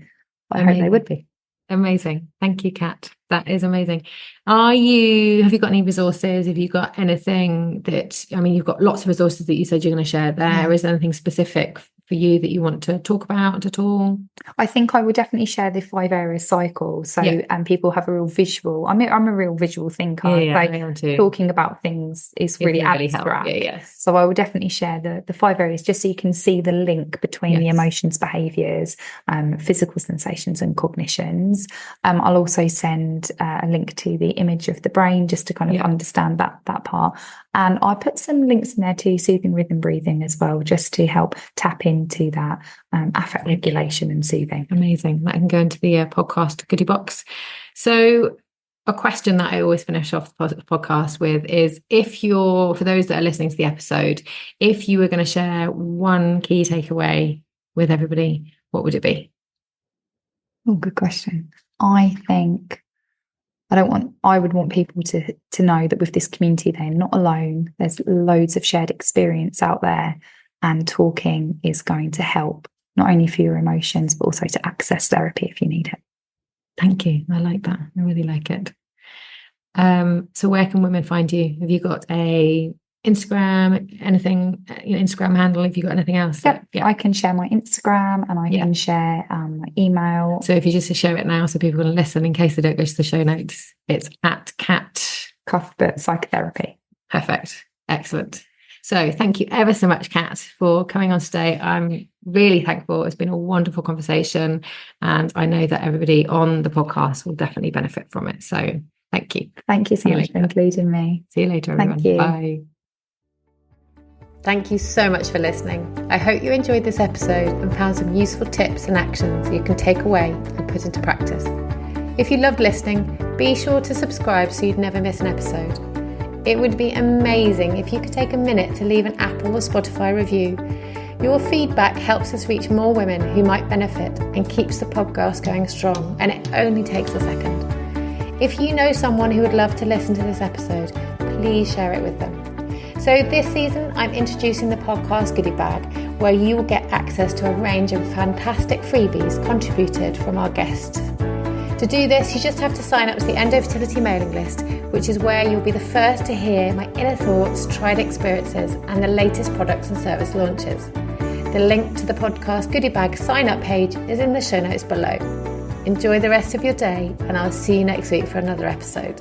I hope they would be. Amazing. Thank you, Kat. That is amazing. Have you got any resources? Have you got anything you've got lots of resources that you said you're going to share there. Is there anything specific for you that you want to talk about at all? I think I would definitely share the 5 area cycle. So, and people have a real visual. I'm a real visual thinker. I am too. Talking about things is really abstract. So I will definitely share the 5 areas, just so you can see the link between the emotions, behaviours, physical sensations and cognitions. I'll also send a link to the image of the brain, just to kind of understand that part. And I put some links in there to soothing rhythm breathing as well, just to help tap into that affect regulation and soothing. Amazing. That can go into the podcast goodie box. So a question that I always finish off the podcast with is, for those that are listening to the episode, if you were going to share one key takeaway with everybody, what would it be? Oh, good question. I think I would want people to know that with this community, they're not alone. There's loads of shared experience out there, and talking is going to help, not only for your emotions, but also to access therapy if you need it. Thank you. I like that. I really like it. So where can women find you? Have you got a Instagram, anything, Instagram handle, if you've got anything else. I can share my Instagram and I can share my email. So if you just share it now so people can listen in case they don't go to the show notes, it's at Cuthbert Psychotherapy. Perfect. Excellent. So thank you ever so much, Kat, for coming on today. I'm really thankful. It's been a wonderful conversation, and I know that everybody on the podcast will definitely benefit from it. So thank you. Thank you so much for including me. See you later, everyone. Thank you. Bye. Thank you so much for listening. I hope you enjoyed this episode and found some useful tips and actions you can take away and put into practice. If you loved listening, be sure to subscribe so you'd never miss an episode. It would be amazing if you could take a minute to leave an Apple or Spotify review. Your feedback helps us reach more women who might benefit and keeps the podcast going strong, and it only takes a second. If you know someone who would love to listen to this episode, please share it with them. So this season, I'm introducing the podcast goodie bag, where you will get access to a range of fantastic freebies contributed from our guests. To do this, you just have to sign up to the Endo Fertility mailing list, which is where you'll be the first to hear my inner thoughts, tried experiences, and the latest products and service launches. The link to the podcast goodie bag sign-up page is in the show notes below. Enjoy the rest of your day, and I'll see you next week for another episode.